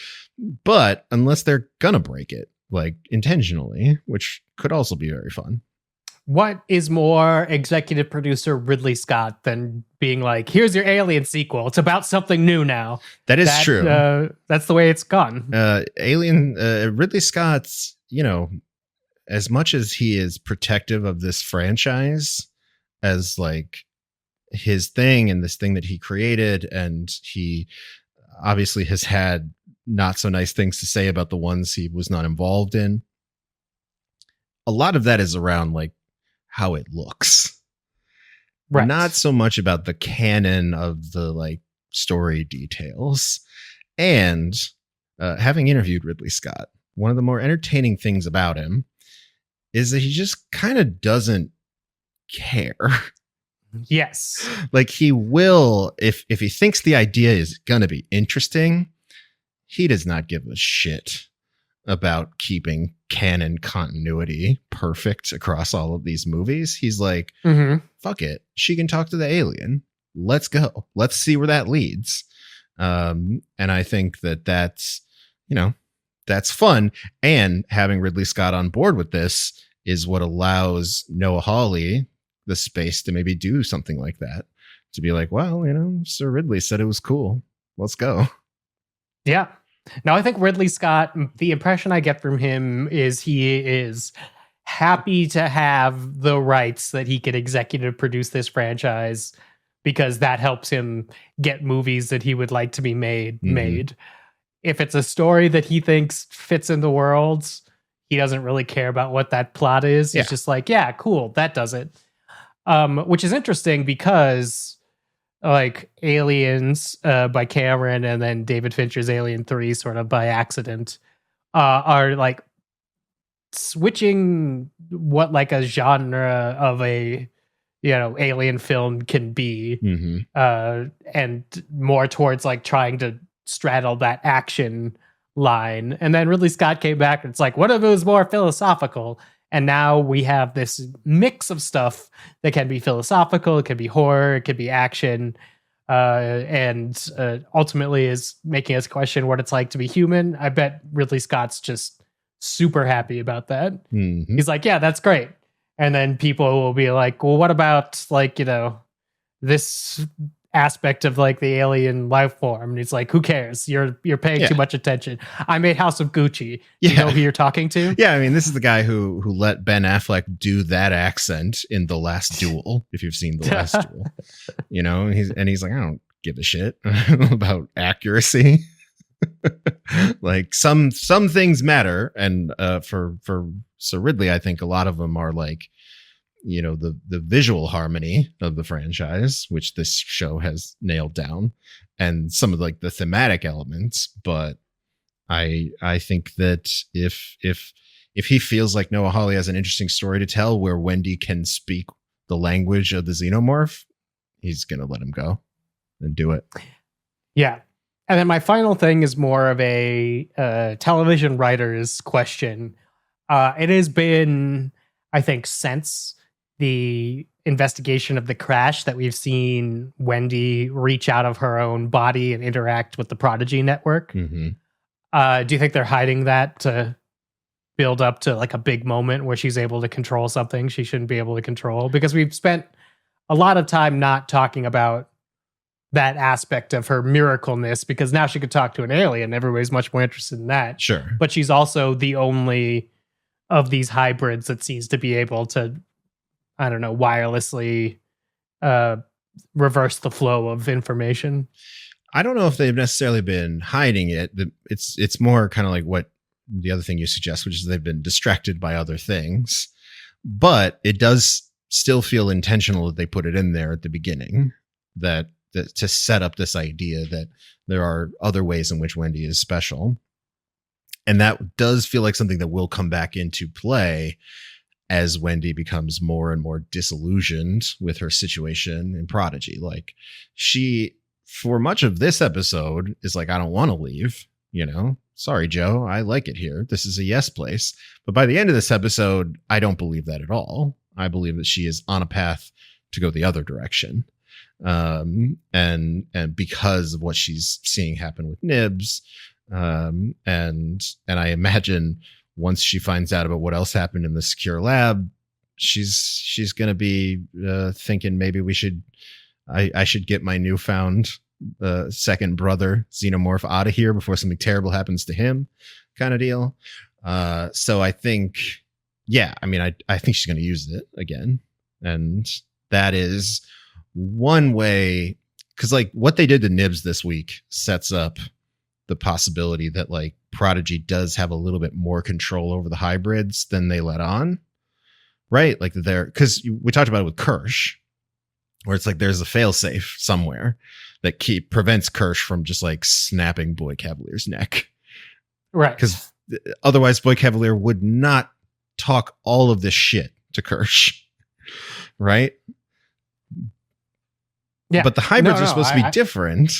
F: But unless they're gonna break it, like intentionally, which could also be very fun.
E: What is more executive producer Ridley Scott than being like, "Here's your Alien sequel. It's about something new now."
F: That is true.
E: That's the way it's gone.
F: Ridley Scott's, as much as he is protective of this franchise as like his thing and this thing that he created, and he obviously has had not so nice things to say about the ones he was not involved in. A lot of that is around like how it looks. Right. Not so much about the canon of the like story details. And having interviewed Ridley Scott, one of the more entertaining things about him is that he just kind of doesn't care.
E: Yes.
F: Like he will, if he thinks the idea is going to be interesting, he does not give a shit about keeping canon continuity perfect across all of these movies. He's like, fuck it. She can talk to the alien. Let's go. Let's see where that leads. And I think that's, that's fun. And having Ridley Scott on board with this is what allows Noah Hawley the space to maybe do something like that, to be like, well, Sir Ridley said it was cool. Let's go.
E: Yeah. Now, I think Ridley Scott, the impression I get from him is he is happy to have the rights that he can executive produce this franchise, because that helps him get movies that he would like to be made. If it's a story that he thinks fits in the world, he doesn't really care about what that plot is. He's just like, yeah, cool, that does it. Which is interesting because like Aliens by Cameron and then David Fincher's Alien 3 sort of by accident are like switching what like a genre of a alien film can be, and more towards like trying to straddle that action line. And then Ridley Scott came back and it's like, what if it was more philosophical? And now we have this mix of stuff that can be philosophical, it can be horror, it can be action, and ultimately is making us question what it's like to be human. I bet Ridley Scott's just super happy about that. He's like, yeah, that's great. And then people will be like, well, what about like, this aspect of like the alien life form? And he's like, who cares? You're paying too much attention. I made House of Gucci. You know who you're talking to? Yeah,
F: I mean, this is the guy who let Ben Affleck do that accent in The Last Duel, if you've seen The Last Duel. He's like, I don't give a shit about accuracy. Like some things matter, and for Sir Ridley, I think a lot of them are like, the visual harmony of the franchise, which this show has nailed down, and some of like the thematic elements. But I think that if he feels like Noah Hawley has an interesting story to tell where Wendy can speak the language of the Xenomorph, he's gonna let him go and do it. Yeah.
E: And then my final thing is more of a television writer's question. It has been, I think, since the investigation of the crash that we've seen Wendy reach out of her own body and interact with the Prodigy network. Do you think they're hiding that to build up to like a big moment where she's able to control something she shouldn't be able to control? Because we've spent a lot of time not talking about that aspect of her miracleness, because now she could talk to an alien. Everybody's much more interested in that.
F: Sure.
E: But she's also the only of these hybrids that seems to be able to, I don't know, wirelessly reverse the flow of information.
F: I don't know if they've necessarily been hiding it. It's more kind of like what the other thing you suggest, which is they've been distracted by other things. But it does still feel intentional that they put it in there at the beginning, that to set up this idea that there are other ways in which Wendy is special. And that does feel like something that will come back into play as Wendy becomes more and more disillusioned with her situation in Prodigy. Like, she, for much of this episode, is like, I don't want to leave, sorry, Joe, I like it here. This is a yes place. But by the end of this episode, I don't believe that at all. I believe that she is on a path to go the other direction. And because of what she's seeing happen with Nibs, and I imagine once she finds out about what else happened in the secure lab, she's going to be thinking maybe I should get my newfound second brother Xenomorph out of here before something terrible happens to him, kind of deal. So I think, I think she's going to use it again, and that is one way, because like what they did to Nibs this week sets up the possibility that like Prodigy does have a little bit more control over the hybrids than they let on, right? Like because we talked about it with Kirsh, where it's like there's a failsafe somewhere that prevents Kirsh from just like snapping Boy Cavalier's neck,
E: right?
F: Because otherwise Boy Cavalier would not talk all of this shit to Kirsh, right? Yeah. But the hybrids are supposed to be different.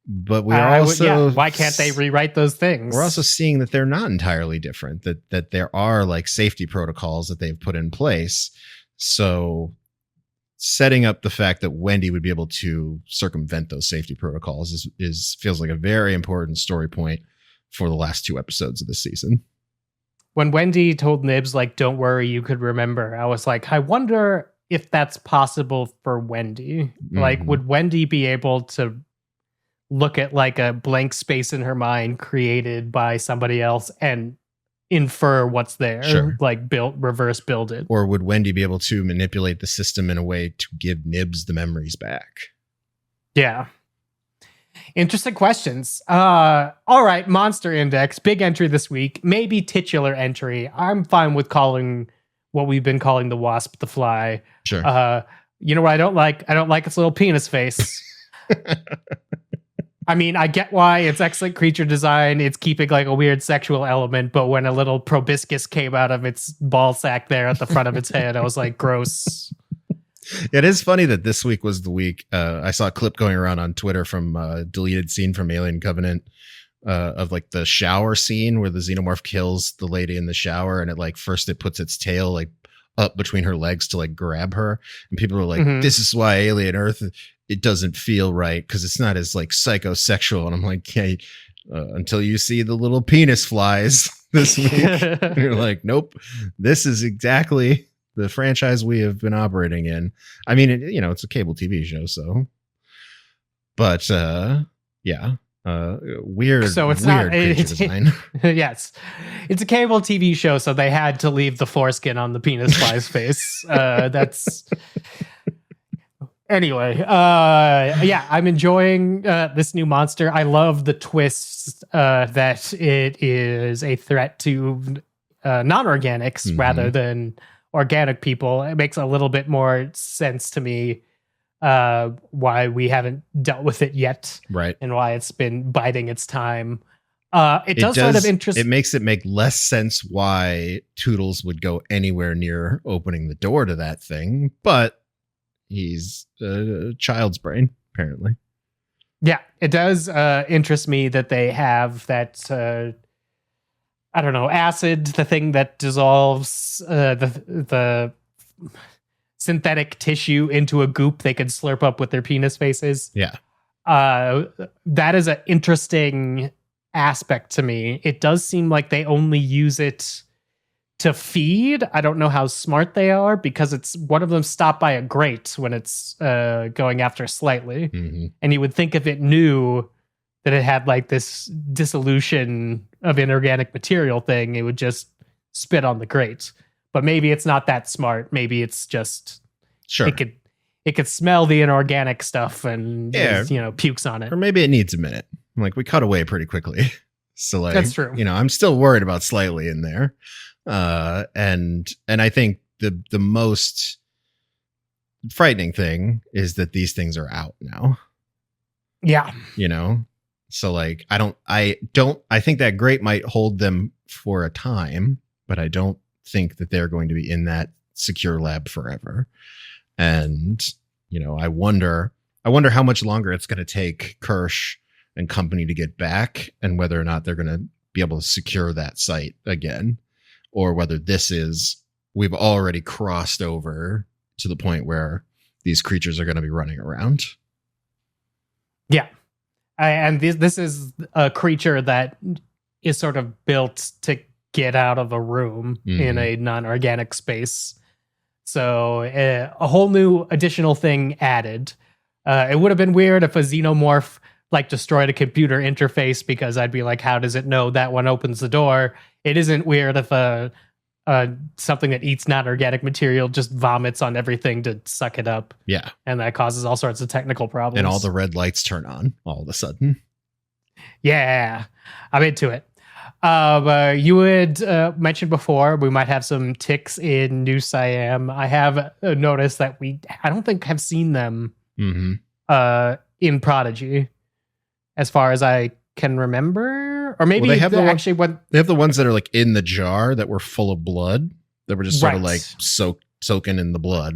F: But we are also,
E: why can't they rewrite those things?
F: We're also seeing that they're not entirely different, that there are like safety protocols that they've put in place. So setting up the fact that Wendy would be able to circumvent those safety protocols feels like a very important story point for the last 2 episodes of this season.
E: When Wendy told Nibs, like, don't worry, you could remember, I was like, I wonder if that's possible for Wendy. Like, would Wendy be able to look at like a blank space in her mind created by somebody else and infer what's there?
F: Sure.
E: Like reverse build it.
F: Or would Wendy be able to manipulate the system in a way to give Nibs the memories back?
E: Yeah. Interesting questions. All right, Monster Index, big entry this week, maybe titular entry. I'm fine with calling what we've been calling the Wasp the Fly.
F: Sure.
E: You know what I don't like? I don't like its little penis face. I mean, I get why it's excellent creature design. It's keeping like a weird sexual element, but when a little proboscis came out of its ball sack there at the front of its head, I was like, gross.
F: It is funny that this week was the week. I saw a clip going around on Twitter from a deleted scene from Alien Covenant of like the shower scene where the Xenomorph kills the lady in the shower, and it like first it puts its tail like up between her legs to like grab her, and people are like, this is why Alien Earth, it doesn't feel right because it's not as like psychosexual. And I'm like, hey, until you see the little penis flies this week, and you're like, nope, this is exactly the franchise we have been operating in. I mean, it's a cable TV show, so, but yeah, weird. So it's weird creature design.
E: Yes, it's a cable TV show, so they had to leave the foreskin on the penis fly's face. That's anyway. Yeah, I'm enjoying this new monster. I love the twist that it is a threat to non-organics rather than organic people. It makes a little bit more sense to me why we haven't dealt with it yet,
F: right?
E: And why it's been biding its time. It does sort of interest.
F: It makes it make less sense why Toodles would go anywhere near opening the door to that thing, but he's a child's brain, apparently.
E: Yeah, it does interest me that they have that. I don't know, acid, the thing that dissolves the synthetic tissue into a goop they can slurp up with their penis faces.
F: Yeah.
E: That is an interesting aspect to me. It does seem like they only use it to feed. I don't know how smart they are because it's one of them stopped by a grate when it's going after Slightly. And you would think if it knew that it had like this dissolution of inorganic material thing, it would just spit on the grate. But maybe it's not that smart. Maybe it's just it could smell the inorganic stuff and pukes on it.
F: Or maybe it needs a minute. Like we cut away pretty quickly. So like
E: that's true.
F: I'm still worried about Slightly in there. And I think the most frightening thing is that these things are out now.
E: Yeah.
F: So like, I think that grate might hold them for a time, but I don't think that they're going to be in that secure lab forever. And, I wonder how much longer it's going to take Kirsh and company to get back and whether or not they're going to be able to secure that site again, or whether we've already crossed over to the point where these creatures are going to be running around.
E: Yeah. And this is a creature that is sort of built to get out of a room in a non-organic space. So a whole new additional thing added. It would have been weird if a Xenomorph like destroyed a computer interface because I'd be like, how does it know that one opens the door? It isn't weird if something that eats non-organic material just vomits on everything to suck it up.
F: Yeah.
E: And that causes all sorts of technical problems.
F: And all the red lights turn on all of a sudden.
E: Yeah, I'm into it. You had mentioned before we might have some ticks in New Siam. I have noticed that I don't think have seen them in Prodigy as far as I can remember. Or maybe
F: they have they have the ones that are like in the jar that were full of blood that were just sort of like soaking in the blood.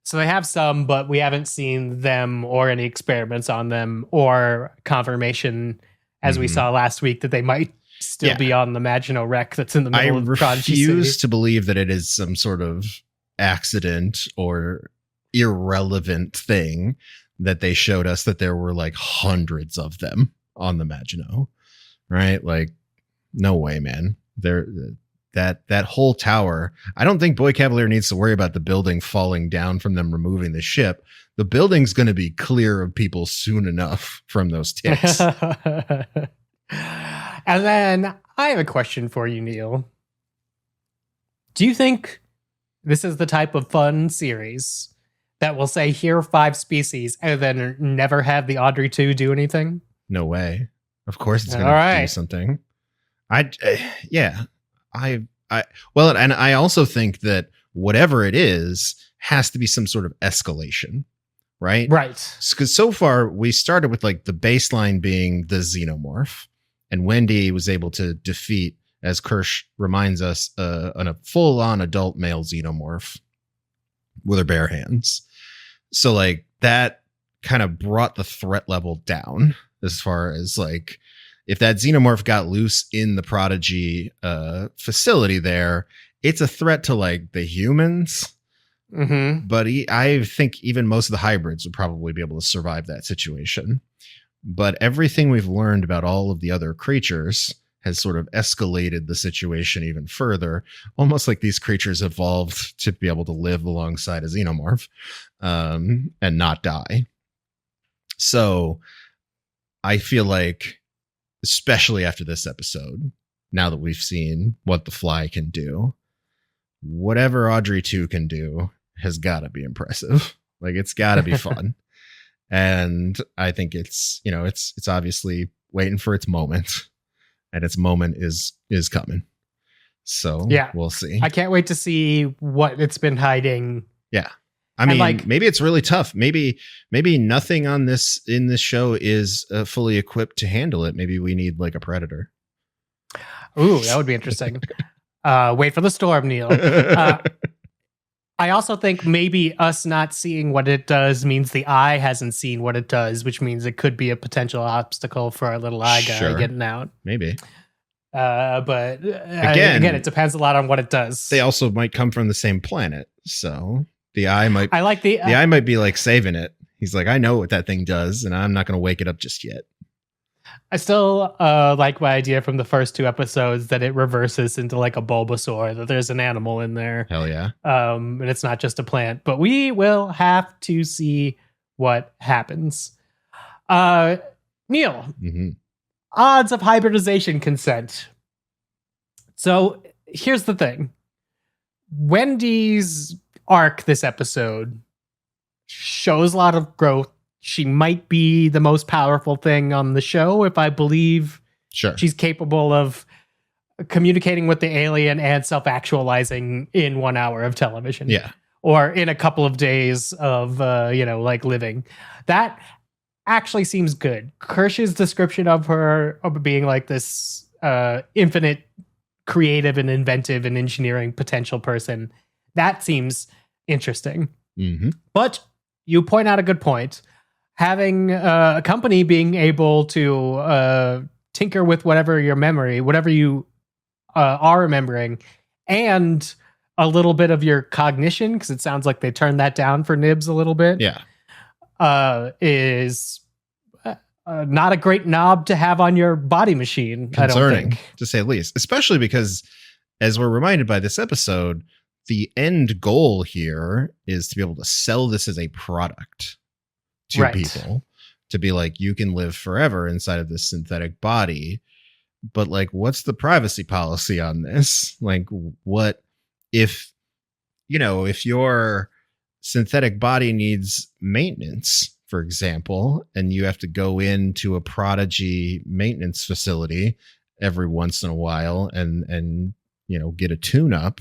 E: So they have some, but we haven't seen them or any experiments on them or confirmation, as we saw last week, that they might still be on the Maginot Wreck that's in the middle of Prodigy City.
F: I refuse to believe that it is some sort of accident or irrelevant thing that they showed us that there were like hundreds of them on the Maginot, right? Like, no way, man. That whole tower. I don't think Boy Cavalier needs to worry about the building falling down from them removing the ship. The building's going to be clear of people soon enough from those ticks.
E: And then I have a question for you, Neil. Do you think this is the type of fun series that will say, here are 5 species, and then never have the Audrey 2 do anything?
F: No way. Of course it's going to do something. Well, and I also think that whatever it is has to be some sort of escalation, right?
E: Right.
F: Because so far we started with like the baseline being the Xenomorph, and Wendy was able to defeat, as Kirsh reminds us, a full-on adult male Xenomorph with her bare hands. So like that kind of brought the threat level down as far as like, if that Xenomorph got loose in the Prodigy facility there, it's a threat to like the humans.
E: Mm-hmm.
F: But I think even most of the hybrids would probably be able to survive that situation. But everything we've learned about all of the other creatures has sort of escalated the situation even further, almost like these creatures evolved to be able to live alongside a Xenomorph and not die. So I feel like, especially after this episode, now that we've seen what the Fly can do, whatever Audrey 2 can do has got to be impressive. Like, it's got to be fun. And I think it's obviously waiting for its moment, and its moment is coming. So yeah, we'll see.
E: I can't wait to see what it's been hiding.
F: Yeah. I mean, like, maybe it's really tough. Maybe nothing in this show is fully equipped to handle it. Maybe we need like a predator.
E: Ooh, that would be interesting. Wait for the storm, Neil. I also think maybe us not seeing what it does means the eye hasn't seen what it does, which means it could be a potential obstacle for our little eye guy getting out.
F: Maybe.
E: But again, it depends a lot on what it does.
F: They also might come from the same planet, so the eye might.
E: I like the
F: eye might be like saving it. He's like, I know what that thing does, and I'm not going to wake it up just yet.
E: I still like my idea from the first 2 episodes that it reverses into like a Bulbasaur, that there's an animal in there.
F: Hell yeah.
E: And it's not just a plant, but we will have to see what happens. Neil,
F: mm-hmm.
E: Odds of hybridization consent. So here's the thing. Wendy's arc this episode shows a lot of growth. She might be the most powerful thing on the show, if I believe she's capable of communicating with the alien and self-actualizing in 1 hour of television.
F: Yeah.
E: Or in a couple of days of, like living. That actually seems good. Kirsch's description of her being like this infinite creative and inventive and engineering potential person, that seems interesting.
F: Mm-hmm.
E: But you point out a good point. Having a company being able to tinker with whatever you are remembering, and a little bit of your cognition, because it sounds like they turned that down for Nibs a little bit.
F: Yeah,
E: is not a great knob to have on your body machine.
F: Concerning,
E: I don't think,
F: to say the least, especially because, as we're reminded by this episode, the end goal here is to be able to sell this as a product to people, to be like, you can live forever inside of this synthetic body, but like, what's the privacy policy on this? Like, what if your synthetic body needs maintenance, for example, and you have to go into a Prodigy maintenance facility every once in a while and get a tune-up?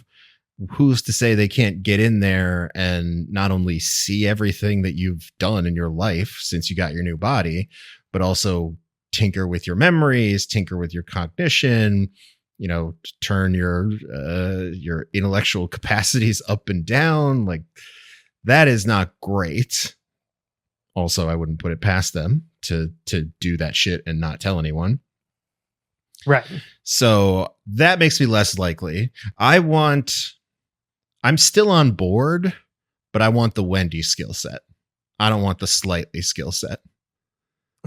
F: Who's to say they can't get in there and not only see everything that you've done in your life since you got your new body, but also tinker with your memories, tinker with your cognition, turn your intellectual capacities up and down. Like, that is not great. Also, I wouldn't put it past them to do that shit and not tell anyone.
E: Right.
F: So that makes me less likely. I'm still on board, but I want the Wendy skill set. I don't want the slightly skill set.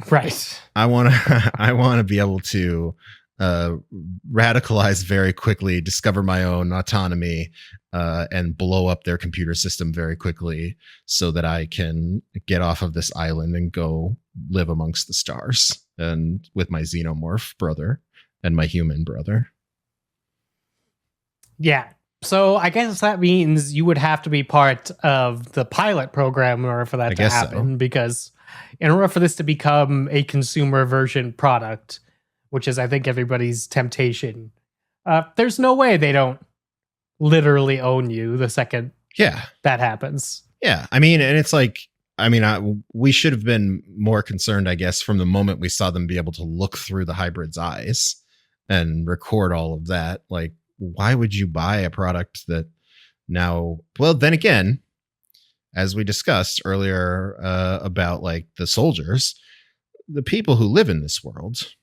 E: Right.
F: I want to be able to radicalize very quickly, discover my own autonomy, and blow up their computer system very quickly so that I can get off of this island and go live amongst the stars and with my Xenomorph brother and my human brother.
E: Yeah. So I guess that means you would have to be part of the pilot program in order for that to happen, because in order for this to become a consumer version product, which is, I think, everybody's temptation, there's no way they don't literally own you the second that happens.
F: Yeah. I mean, and it's like, we should have been more concerned, I guess, from the moment we saw them be able to look through the hybrid's eyes and record all of that. Like, why would you buy a product that now, well, then again, as we discussed earlier about like the soldiers, the people who live in this world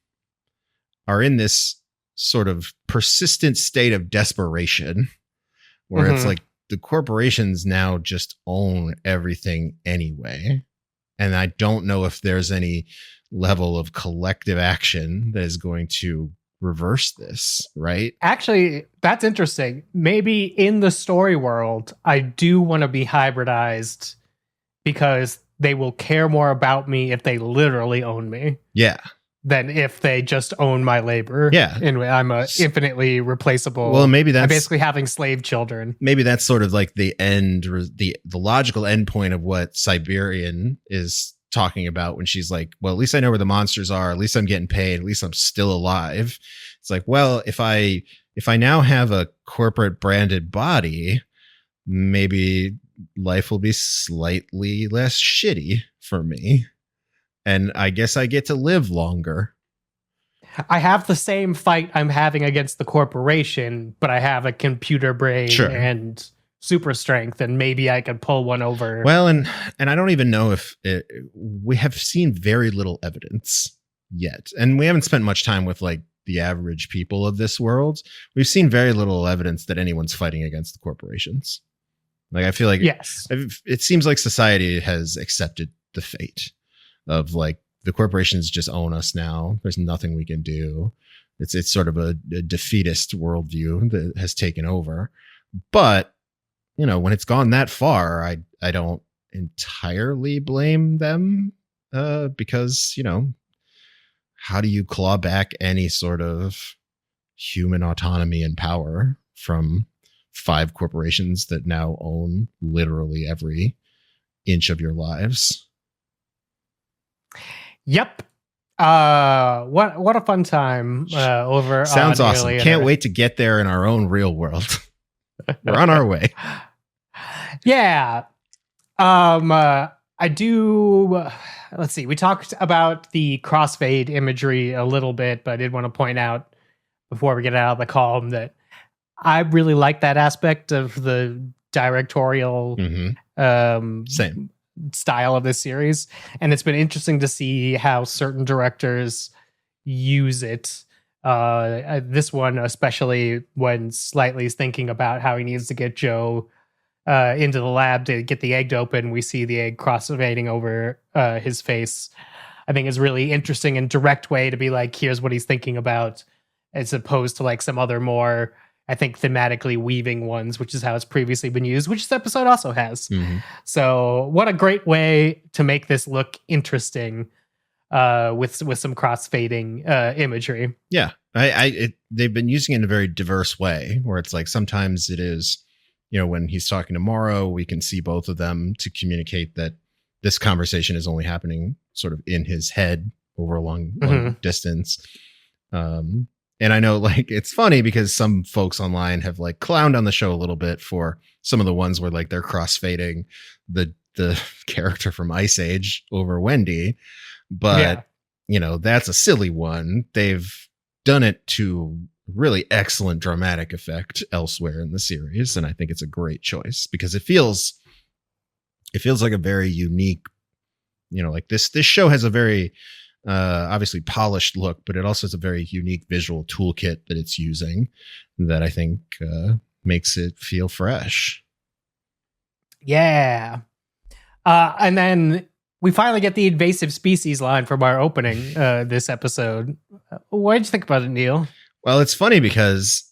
F: are in this sort of persistent state of desperation where it's like the corporations now just own everything anyway. And I don't know if there's any level of collective action that is going to reverse this, right?
E: Actually, that's interesting. Maybe in the story world, I do want to be hybridized because they will care more about me if they literally own me.
F: Yeah.
E: Than if they just own my labor.
F: Yeah.
E: Anyway, I'm a infinitely replaceable.
F: Well, maybe that's
E: I'm basically having slave children.
F: Maybe that's sort of like the end, the logical end point of what Siberian is talking about when she's like, well, at least I know where the monsters are. At least I'm getting paid. At least I'm still alive. It's like, well, if I now have a corporate branded body, maybe life will be slightly less shitty for me. And I guess I get to live longer.
E: I have the same fight I'm having against the corporation, but I have a computer brain and super strength, and maybe I could pull one over.
F: Well, and I don't even know if we have seen very little evidence yet. And we haven't spent much time with like the average people of this world. We've seen very little evidence that anyone's fighting against the corporations. Like, I feel like it seems like society has accepted the fate of like the corporations just own us now. There's nothing we can do. It's sort of a defeatist worldview that has taken over. But, you know, when it's gone that far, I don't entirely blame them because, you know, how do you claw back any sort of human autonomy and power from 5 corporations that now own literally every inch of your lives?
E: Yep. What a fun time over.
F: Sounds awesome. Alien Can't wait to get there in our own real world. We're on our way.
E: Yeah. I do. Let's see. We talked about the crossfade imagery a little bit, but I did want to point out before we get out of the column that I really like that aspect of the directorial
F: same
E: style of this series, and it's been interesting to see how certain directors use it. This one, especially when Slightly's thinking about how he needs to get Joe into the lab to get the egg to open, we see the egg cross-fading over his face. I think is really interesting and direct way to be like, here's what he's thinking about, as opposed to like some other more, I think, thematically weaving ones, which is how it's previously been used, which this episode also has. So what a great way to make this look interesting with some cross-fading imagery.
F: Yeah, they've been using it in a very diverse way, where it's like sometimes it is, you know, when he's talking to Morrow, we can see both of them to communicate that this conversation is only happening sort of in his head over a long distance. And I know, like, it's funny because some folks online have like clowned on the show a little bit for some of the ones where like they're crossfading the character from Ice Age over Wendy. But, you know, that's a silly one. They've done it to really excellent dramatic effect elsewhere in the series. And I think it's a great choice because it feels like a very unique, you know, like this show has a very obviously polished look, but it also has a very unique visual toolkit that it's using that I think makes it feel fresh.
E: Yeah. And then we finally get the invasive species line from our opening this episode. What did you think about it, Neil?
F: Well, it's funny because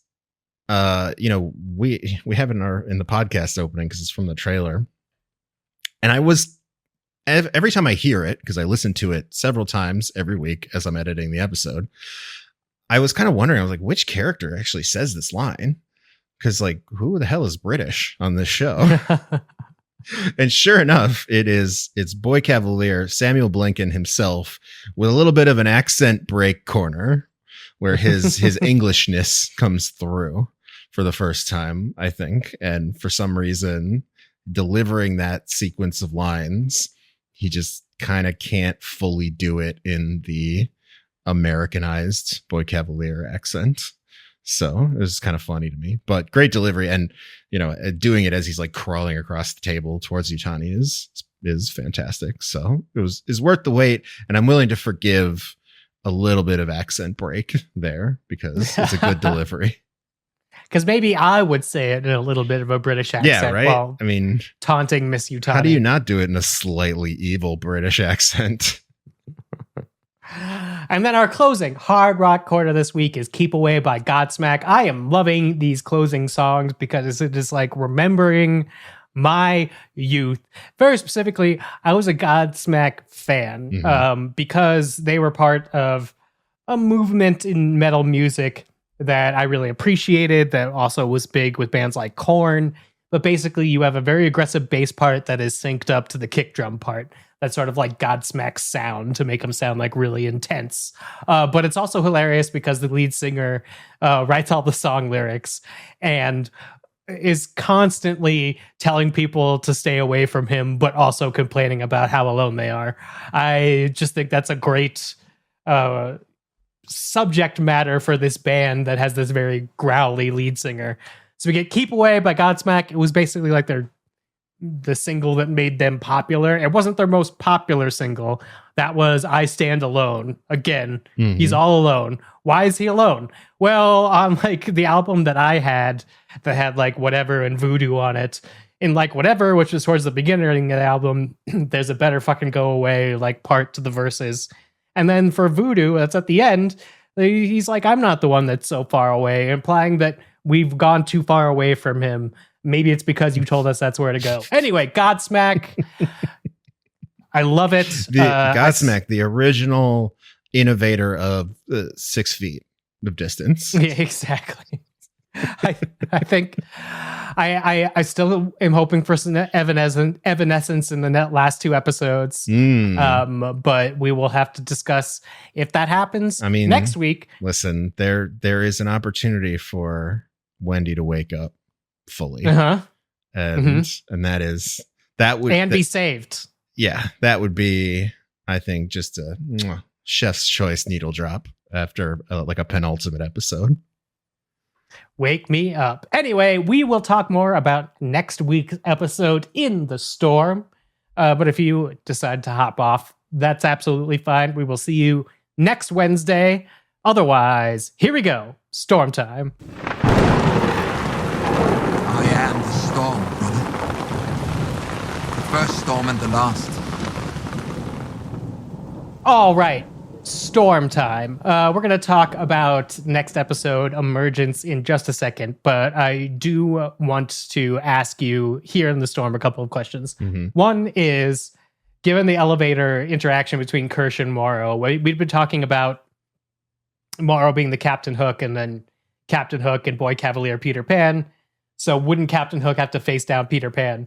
F: we have in the podcast opening because it's from the trailer. And I was every time I hear it, because I listen to it several times every week as I'm editing the episode, I was kind of wondering, I was like, which character actually says this line? Because like, who the hell is British on this show? And sure enough, it's Boy Cavalier, Samuel Blinken himself, with a little bit of an accent break corner where his Englishness comes through for the first time, I think. And for some reason, delivering that sequence of lines, he just kind of can't fully do it in the Americanized Boy Cavalier accent. So it was kind of funny to me, but great delivery. And, doing it as he's like crawling across the table towards Yutani is fantastic. So is worth the wait. And I'm willing to forgive a little bit of accent break there because it's a good delivery.
E: Because maybe I would say it in a little bit of a British accent.
F: Yeah, right.
E: While
F: I mean,
E: taunting Miss Yutani.
F: How do you not do it in a slightly evil British accent?
E: And then our closing hard rock corner this week is Keep Away by Godsmack. I am loving these closing songs because it's just like remembering my youth. Very specifically, I was a Godsmack fan because they were part of a movement in metal music that I really appreciated, that also was big with bands like Korn. But basically, you have a very aggressive bass part that is synced up to the kick drum part. That's sort of like Godsmack's sound to make them sound like really intense. But it's also hilarious because the lead singer writes all the song lyrics and is constantly telling people to stay away from him, but also complaining about how alone they are. I just think that's a great subject matter for this band that has this very growly lead singer. So we get Keep Away by Godsmack. It was basically like the single that made them popular. It wasn't their most popular single. That was I Stand Alone. Again, he's all alone. Why is he alone? Well, on like the album that I had that had like Whatever and Voodoo on it, in like Whatever, which was towards the beginning of the album, there's a Better Fucking Go Away like part to the verses. And then for Voodoo, that's at the end, he's like, I'm not the one that's so far away, implying that we've gone too far away from him. Maybe it's because you told us that's where to go. Anyway, Godsmack. I love it.
F: Godsmack, the original innovator of 6 feet of distance.
E: Yeah, exactly. I think I still am hoping for some evanescence in the last 2 episodes. But we will have to discuss if that happens next week.
F: Listen, there is an opportunity for Wendy to wake up fully. And that would be saved. Yeah, that would be, I think, just a chef's choice needle drop after like a penultimate episode.
E: Wake me up. Anyway, we will talk more about next week's episode in the storm. But if you decide to hop off, that's absolutely fine. We will see you next Wednesday. Otherwise, here we go. Storm time.
G: I am the storm, brother. The first storm and the last.
E: All right. Storm time. We're going to talk about next episode, Emergence, in just a second, but I do want to ask you here in the storm a couple of questions. One is, given the elevator interaction between Kirsh and Morrow, we've been talking about Morrow being the Captain Hook and then Captain Hook and Boy Cavalier Peter Pan. So wouldn't Captain Hook have to face down Peter Pan?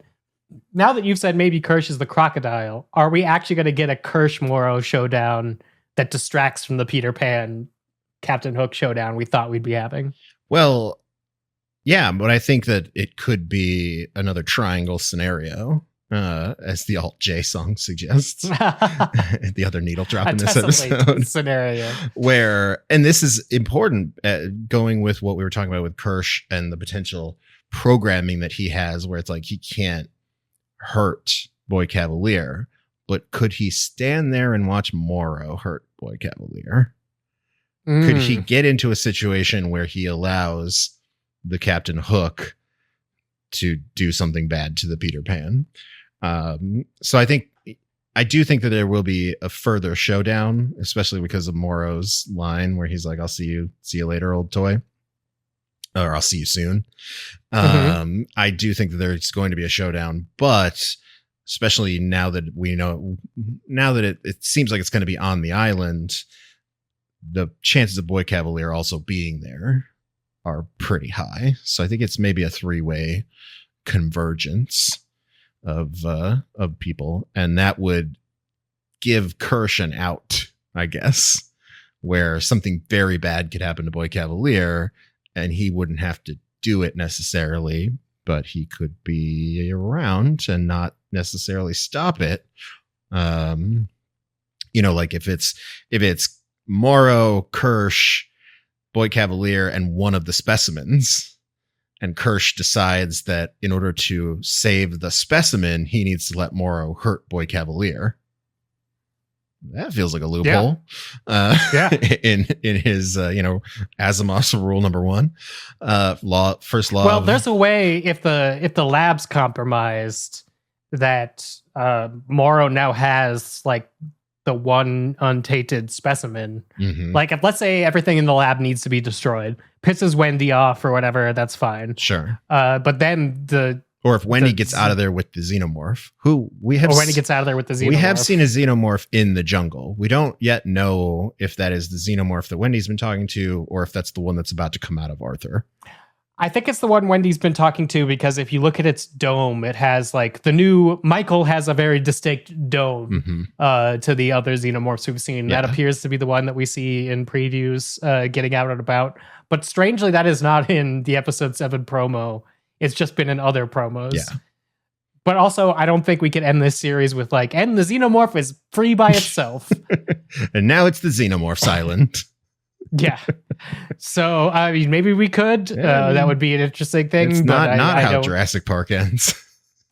E: Now that you've said maybe Kirsh is the crocodile, are we actually going to get a Kirsh-Morrow showdown that distracts from the Peter Pan Captain Hook showdown we thought we'd be having?
F: Well, yeah, but I think that it could be another triangle scenario, as the Alt J song suggests. The other needle drop in this episode.
E: Scenario.
F: Where, and this is important, going with what we were talking about with Kirsh and the potential programming that he has, where it's like he can't hurt Boy Cavalier. But could he stand there and watch Morrow hurt Boy Cavalier? Could he get into a situation where he allows the Captain Hook to do something bad to the Peter Pan. So I do think that there will be a further showdown, especially because of Morrow's line where he's like, I'll see you later, old toy. Or I'll see you soon. I do think that there's going to be a showdown, but especially now that it seems like it's going to be on the island, the chances of Boy Cavalier also being there are pretty high. So I think it's maybe a 3-way convergence of people, and that would give Kirsh an out, I guess, where something very bad could happen to Boy Cavalier and he wouldn't have to do it necessarily, but he could be around and not necessarily stop it. Like if it's Morrow, Kirsh, Boy Cavalier, and one of the specimens, and Kirsh decides that in order to save the specimen, he needs to let Morrow hurt Boy Cavalier. That feels like a loophole. In his Asimov's rule number 1, first law.
E: Well, there's a way if the lab's compromised that Morrow now has like the one untainted specimen. Like if let's say everything in the lab needs to be destroyed, pisses Wendy off or whatever, that's fine.
F: Sure.
E: But then
F: or if Wendy gets out of there with the Xenomorph,
E: Wendy gets out of there with the Xenomorph.
F: We have seen a Xenomorph in the jungle. We don't yet know if that is the Xenomorph that Wendy's been talking to, or if that's the one that's about to come out of Arthur.
E: I think it's the one Wendy's been talking to, because if you look at its dome, it has like the new Michael has a very distinct dome to the other Xenomorphs we've seen. Yeah. That appears to be the one that we see in previews getting out and about. But strangely, that is not in the episode 7 promo. It's just been in other promos. Yeah. But also, I don't think we can end this series with like, and the Xenomorph is free by itself.
F: And now it's the Xenomorph's island.
E: Yeah. So, I mean, maybe we could. That would be an interesting thing.
F: It's not how Jurassic Park ends.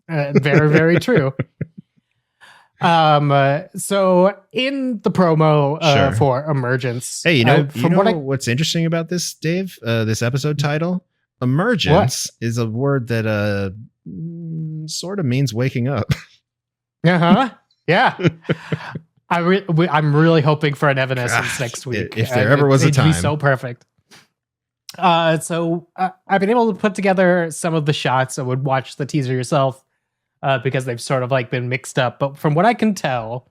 E: Very, very true. So in the promo for Emergence.
F: Hey, what's interesting about this, Dave? This episode title? Emergence is a word that sort of means waking up.
E: Yeah. I'm really hoping for an Evanescence next week.
F: If there ever was a time.
E: It'd be so perfect. So I've been able to put together some of the shots. I would watch the teaser yourself because they've sort of like been mixed up. But from what I can tell,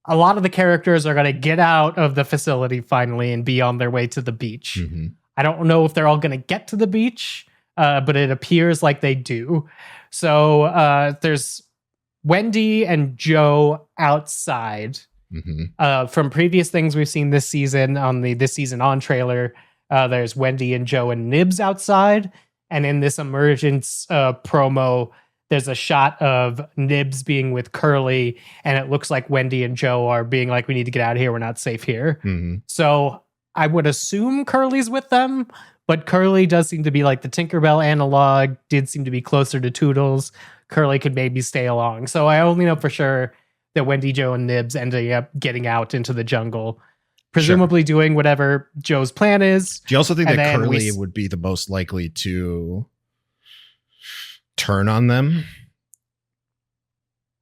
E: a lot of the characters are going to get out of the facility finally and be on their way to the beach. I don't know if they're all going to get to the beach, but it appears like they do. So there's Wendy and Joe outside. From previous things we've seen this season on the This Season On trailer, there's Wendy and Joe and Nibs outside. And in this Emergence promo, there's a shot of Nibs being with Curly, and it looks like Wendy and Joe are being like, we need to get out of here. We're not safe here. So I would assume Curly's with them, but Curly does seem to be like the Tinkerbell analog, did seem to be closer to Toodles. Curly could maybe stay along. So I only know for sure that Wendy, Joe, and Nibs ended up getting out into the jungle, presumably doing whatever Joe's plan is.
F: Do you also think that Curly would be the most likely to turn on them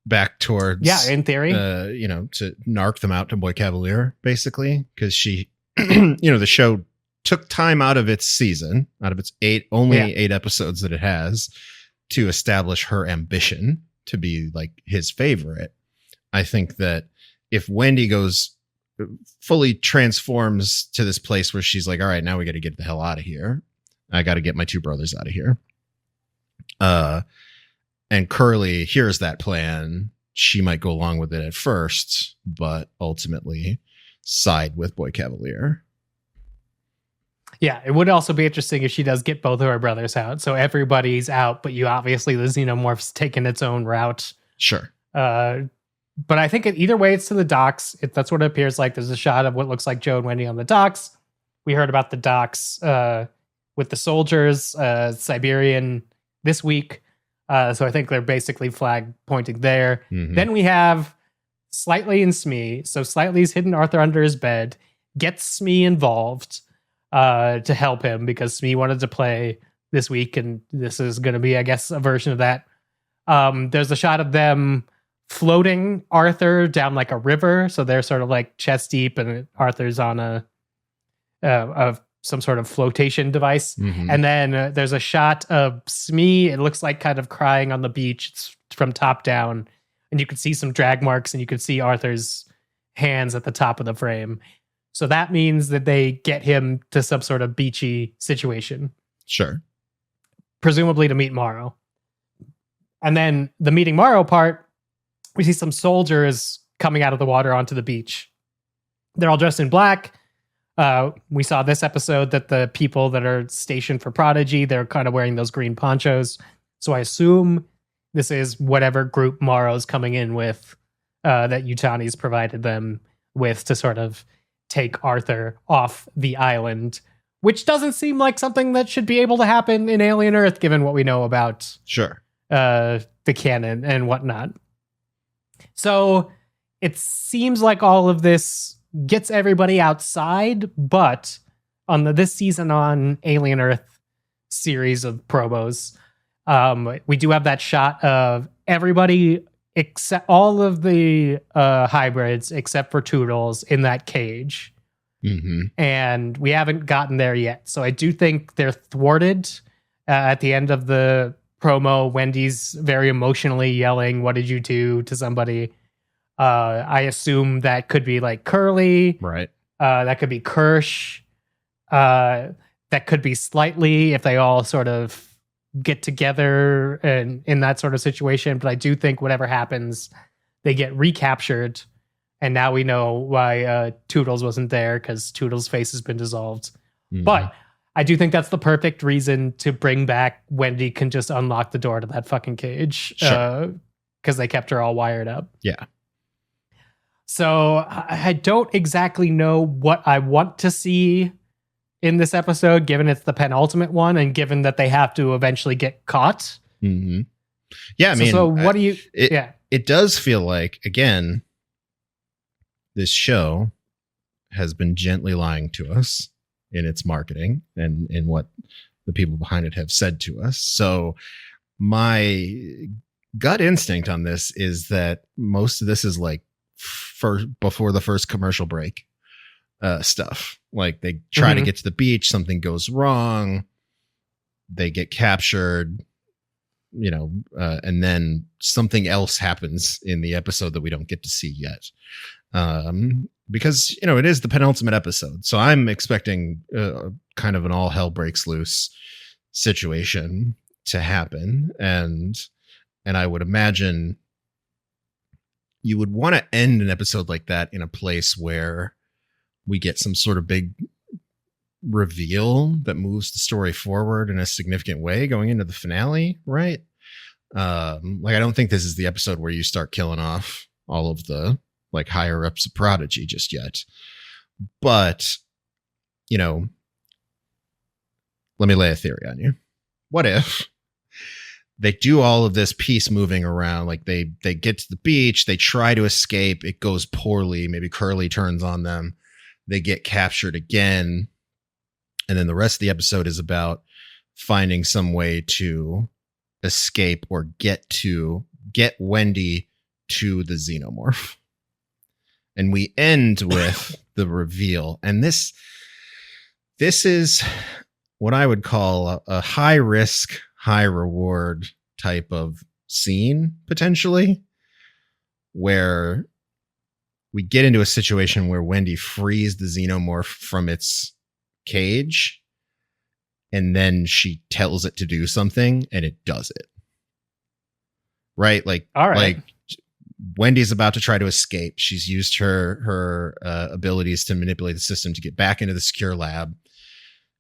F: back towards?
E: Yeah, in theory.
F: To narc them out to Boy Cavalier, basically, because she, the show took time out of its season, out of its 8 episodes that it has, to establish her ambition to be like his favorite. I think that if Wendy fully transforms to this place where she's like, all right, now we got to get the hell out of here. I got to get my 2 brothers out of here. And Curly hears that plan. She might go along with it at first, but ultimately side with Boy Cavalier.
E: Yeah, it would also be interesting if she does get both of her brothers out. So everybody's out, but the Xenomorph's taken its own route.
F: Sure.
E: But I think either way, it's to the docks. That's what it appears like. There's a shot of what looks like Joe and Wendy on the docks. We heard about the docks with the soldiers, Siberian this week. So I think they're basically flag pointing there. Then we have Slightly and Smee. So Slightly's hidden Arthur under his bed, gets Smee involved to help him because Smee wanted to play this week, and this is going to be, I guess, a version of that. There's a shot of them floating Arthur down like a river, so they're sort of like chest deep, and Arthur's on some sort of flotation device. And then there's a shot of Smee. It looks like kind of crying on the beach. It's from top down, and you can see some drag marks, and you can see Arthur's hands at the top of the frame. So that means that they get him to some sort of beachy situation.
F: Sure.
E: Presumably to meet Morrow. And then the meeting Morrow part, we see some soldiers coming out of the water onto the beach. They're all dressed in black. We saw this episode that the people that are stationed for Prodigy, they're kind of wearing those green ponchos. So I assume this is whatever group Morrow's coming in with, that Yutani's provided them with to sort of take Arthur off the island, which doesn't seem like something that should be able to happen in Alien Earth, given what we know about the canon and whatnot. So it seems like all of this gets everybody outside, but on this season on Alien Earth series of promos, we do have that shot of everybody except all of the hybrids except for Toodles in that cage. And we haven't gotten there yet. So I do think they're thwarted at the end of the promo. Wendy's very emotionally yelling, "What did you do?" to somebody. I assume that could be like Curly.
F: Right.
E: That could be Kirsh. That could be Slightly if they all sort of get together and in that sort of situation. But I do think whatever happens, they get recaptured. And now we know why Toodles wasn't there, because Toodles' face has been dissolved. But I do think that's the perfect reason to bring back Wendy can just unlock the door to that fucking cage. Because they kept her all wired up.
F: Yeah.
E: So I don't exactly know what I want to see in this episode, given it's the penultimate one and given that they have to eventually get caught.
F: Yeah, I mean,
E: so what do you...
F: It does feel like, again, this show has been gently lying to us in its marketing and in what the people behind it have said to us. So my gut instinct on this is that most of this is like before the first commercial break stuff. Like they try to get to the beach, something goes wrong, they get captured, and then something else happens in the episode that we don't get to see yet. Because, it is the penultimate episode. So I'm expecting kind of an all hell breaks loose situation to happen. And I would imagine you would want to end an episode like that in a place where we get some sort of big reveal that moves the story forward in a significant way going into the finale, right? Like, I don't think this is the episode where you start killing off all of the like higher ups of Prodigy just yet. But, let me lay a theory on you. What if they do all of this piece moving around? Like they get to the beach, they try to escape, it goes poorly, maybe Curly turns on them, they get captured again, and then the rest of the episode is about finding some way to escape or get Wendy to the Xenomorph. And we end with the reveal. And this is what I would call a high risk, high reward type of scene, potentially, where we get into a situation where Wendy frees the Xenomorph from its cage, and then she tells it to do something and it does it. Right? Like, all right. Like Wendy's about to try to escape. She's used her abilities to manipulate the system to get back into the secure lab.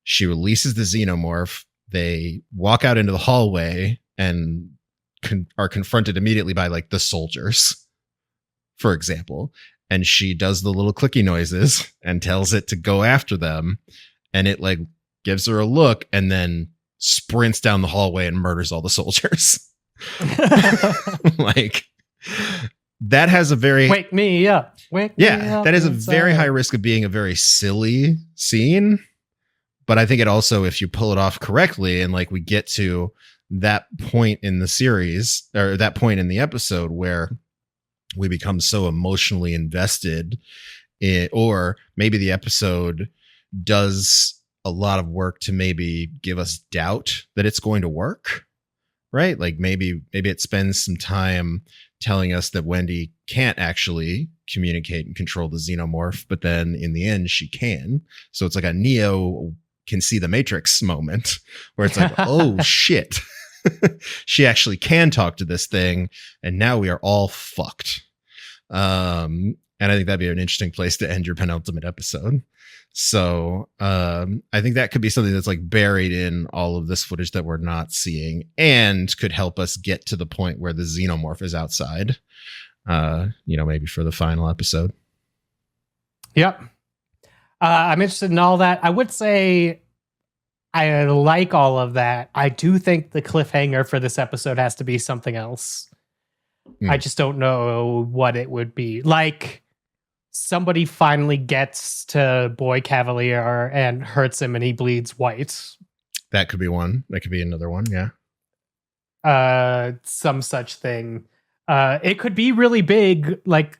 F: She releases the Xenomorph. They walk out into the hallway and are confronted immediately by like the soldiers, for example. And she does the little clicky noises and tells it to go after them. And it like gives her a look and then sprints down the hallway and murders all the soldiers. Like, that has a very
E: wake me up.
F: That is a very high risk of being a very silly scene, But I think it also, if you pull it off correctly, and like we get to that point in the series, or that point in the episode where we become so emotionally invested in, or maybe the episode does a lot of work to maybe give us doubt that it's going to work, right? Like maybe it spends some time telling us that Wendy can't actually communicate and control the Xenomorph, but then in the end she can. So it's like a Neo can see the Matrix moment where it's like, oh shit, she actually can talk to this thing, and now we are all fucked. And I think that'd be an interesting place to end your penultimate episode. So I think that could be something that's like buried in all of this footage that we're not seeing, and could help us get to the point where the Xenomorph is outside, maybe for the final episode.
E: Yep. I'm interested in all that. I would say I like all of that. I do think the cliffhanger for this episode has to be something else. I just don't know what it would be. Like, somebody finally gets to Boy Cavalier and hurts him and he bleeds white.
F: That could be one. That could be another one, yeah.
E: Some such thing. It could be really big, like,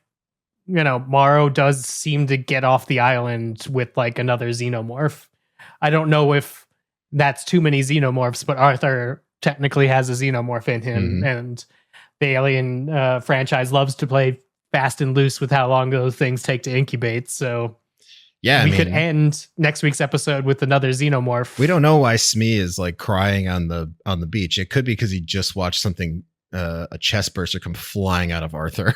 E: Morrow does seem to get off the island with like another Xenomorph. I don't know if that's too many Xenomorphs, but Arthur technically has a Xenomorph in him, and the Alien franchise loves to play fast and loose with how long those things take to incubate. So
F: yeah,
E: we could end next week's episode with another Xenomorph.
F: We don't know why Smee is like crying on the beach. It could be because he just watched something, a chest burster come flying out of Arthur.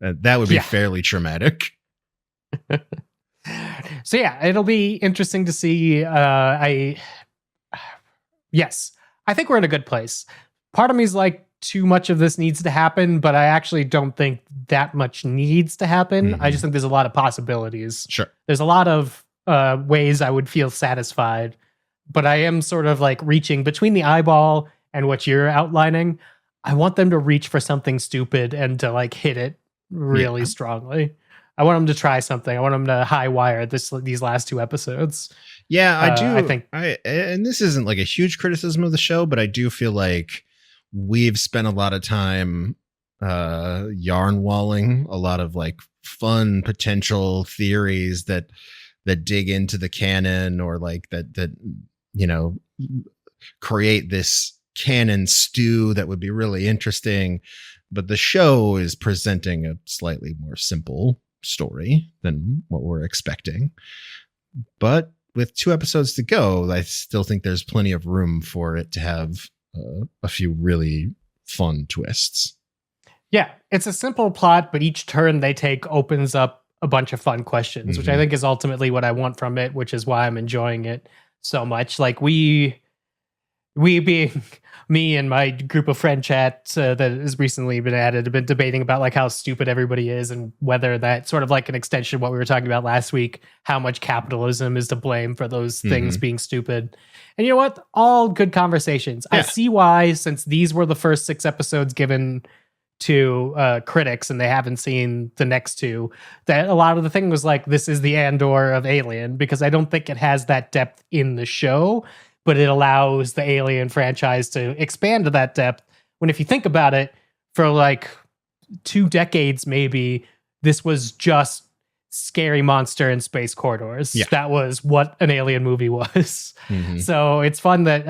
F: That would be fairly traumatic.
E: So yeah, it'll be interesting to see. I think we're in a good place. Part of me is like, too much of this needs to happen, but I actually don't think that much needs to happen. I just think there's a lot of possibilities.
F: Sure.
E: There's a lot of ways I would feel satisfied, but I am sort of like reaching between the eyeball and what you're outlining. I want them to reach for something stupid and to like hit it really strongly. I want them to try something. I want them to high wire these last two episodes.
F: Yeah, I do.
E: I think,
F: and this isn't like a huge criticism of the show, but I do feel like we've spent a lot of time yarn walling a lot of like fun potential theories that dig into the canon, or like that create this canon stew that would be really interesting. But the show is presenting a slightly more simple story than what we're expecting. But with 2 episodes to go, I still think there's plenty of room for it to have a few really fun twists.
E: Yeah, it's a simple plot, but each turn they take opens up a bunch of fun questions, which I think is ultimately what I want from it, which is why I'm enjoying it so much. Like we being me and my group of friend chat that has recently been added have been debating about like how stupid everybody is, and whether that sort of like an extension of what we were talking about last week, how much capitalism is to blame for those things being stupid. And you know what? All good conversations. Yeah. I see why, since these were the first 6 episodes given to critics and they haven't seen the next 2, that a lot of the thing was like, this is the Andor of Alien, because I don't think it has that depth in the show, but it allows the Alien franchise to expand to that depth. When if you think about it, for like 2 decades maybe, this was just scary monster in space corridors. Yeah. That was what an Alien movie was. So it's fun that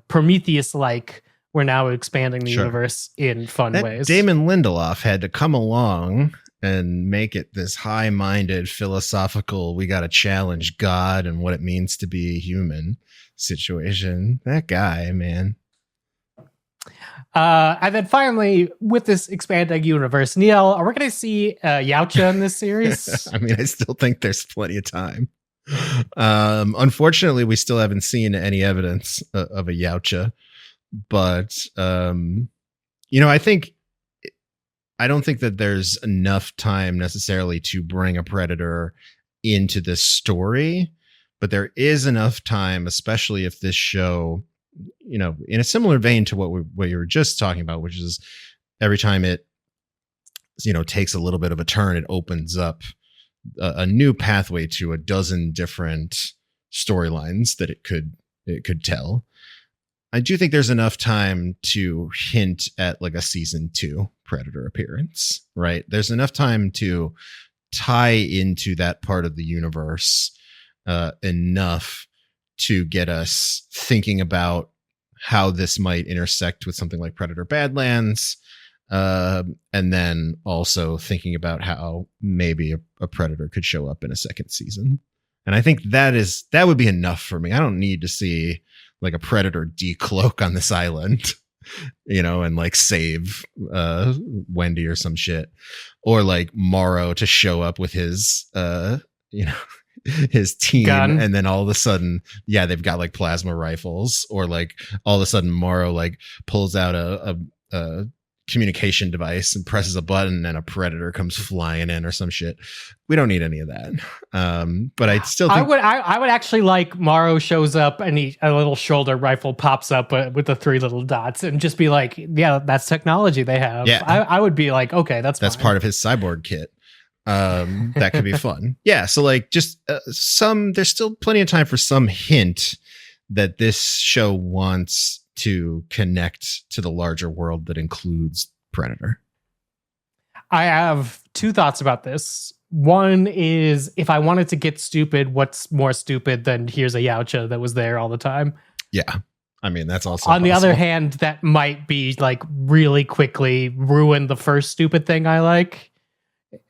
E: Prometheus like we're now expanding the universe in fun ways.
F: Damon Lindelof had to come along and make it this high-minded, philosophical, we got to challenge God and what it means to be human situation. That guy, man.
E: And then finally, with this expanding universe, Neil, are we going to see Yautja in this series?
F: I mean, I still think there's plenty of time. Unfortunately, we still haven't seen any evidence of a Yautja, but I don't think that there's enough time necessarily to bring a predator into this story, but there is enough time, especially if this show, in a similar vein to what you were just talking about, which is every time it, takes a little bit of a turn, it opens up a new pathway to a dozen different storylines that it could tell. I do think there's enough time to hint at like a season 2 Predator appearance, right? There's enough time to tie into that part of the universe enough to get us thinking about how this might intersect with something like Predator Badlands. And then also thinking about how maybe a Predator could show up in a second season. And I think that would be enough for me. I don't need to see like a Predator decloak on this island, and like save Wendy or some shit, or like Morrow to show up with his his team gun. And then all of a sudden, they've got like plasma rifles, or like all of a sudden Morrow like pulls out a communication device and presses a button and a Predator comes flying in or some shit. We don't need any of that. But I still think
E: I would actually like Morrow shows up and a little shoulder rifle pops up with the 3 little dots and just be like, yeah, that's technology they have. Yeah. I would be like, okay, that's fine.
F: Part of his cyborg kit. That could be fun. Yeah. So like just there's still plenty of time for some hint that this show wants to connect to the larger world that includes Predator.
E: I have 2 thoughts about this. One is, if I wanted to get stupid, what's more stupid than here's a Yautja that was there all the time?
F: Yeah. I mean, that's also
E: on
F: possible.
E: The other hand, that might be like really quickly ruin the first stupid thing I like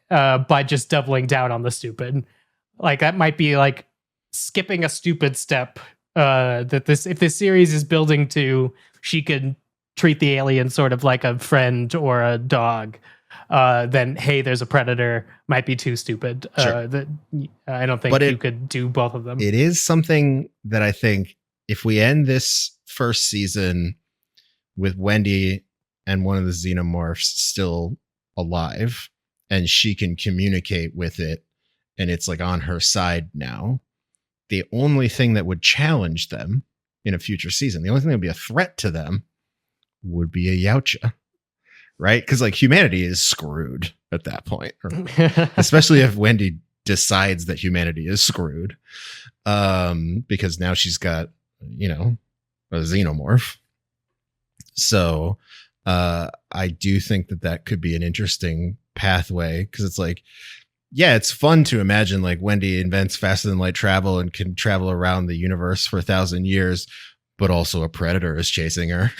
E: by just doubling down on the stupid. Like that might be like skipping a stupid step. If this series is building to, she could treat the alien sort of like a friend or a dog, then hey, there's a Predator might be too stupid.
F: Sure.
E: I don't think you could do both of them.
F: It is something that I think if we end this first season with Wendy and one of the Xenomorphs still alive, and she can communicate with it, and it's like on her side now. The only thing that would challenge them in a future season, the only thing that would be a threat to them would be a Yautja, right? Because like humanity is screwed at that point, especially if Wendy decides that humanity is screwed, because now she's got, a Xenomorph. So I do think that could be an interesting pathway, because it's like, yeah, it's fun to imagine like Wendy invents faster than light travel and can travel around the universe for 1,000 years, but also a Predator is chasing her.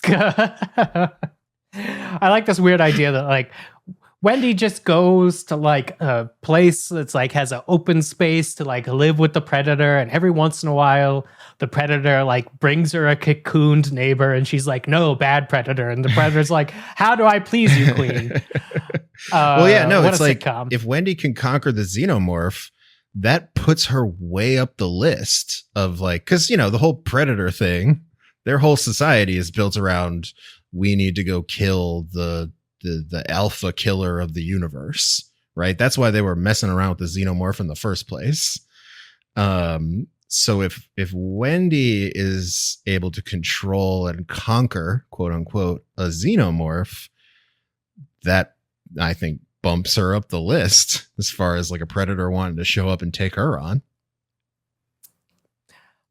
E: I like this weird idea that like Wendy just goes to like a place that's like has an open space to like live with the Predator, and every once in a while the Predator like brings her a cocooned neighbor and she's like, no, bad Predator, and the Predator's like, how do I please you, queen? It's like sitcom. If Wendy can conquer the Xenomorph, that puts her way up the list of like, because the whole Predator thing, their whole society is built around, we need to go kill the alpha killer of the universe, right? That's why they were messing around with the Xenomorph in the first place. So if Wendy is able to control and conquer, quote unquote, a Xenomorph, that I think bumps her up the list as far as like a Predator wanting to show up and take her on.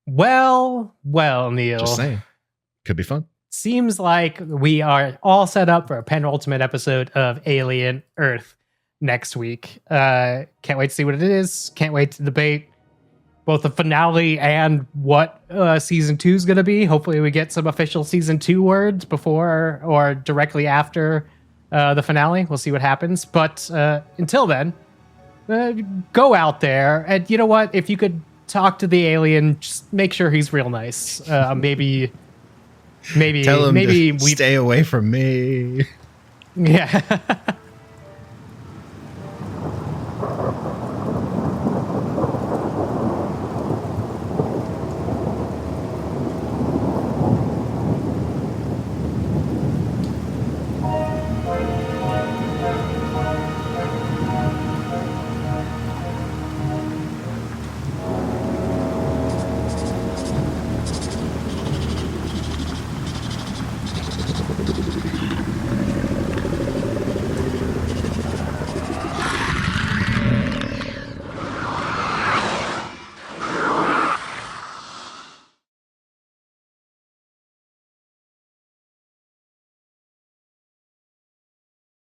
E: Well, Neil.
F: Just saying. Could be fun.
E: Seems like we are all set up for a penultimate episode of Alien Earth next week. Can't wait to see what it is. Can't wait to debate both the finale and what season 2 is going to be. Hopefully we get some official season 2 words before or directly after the finale. We'll see what happens. But until then, go out there. And you know what? If you could talk to the alien, just make sure he's real nice. Maybe
F: tell him to stay away from me.
E: Yeah.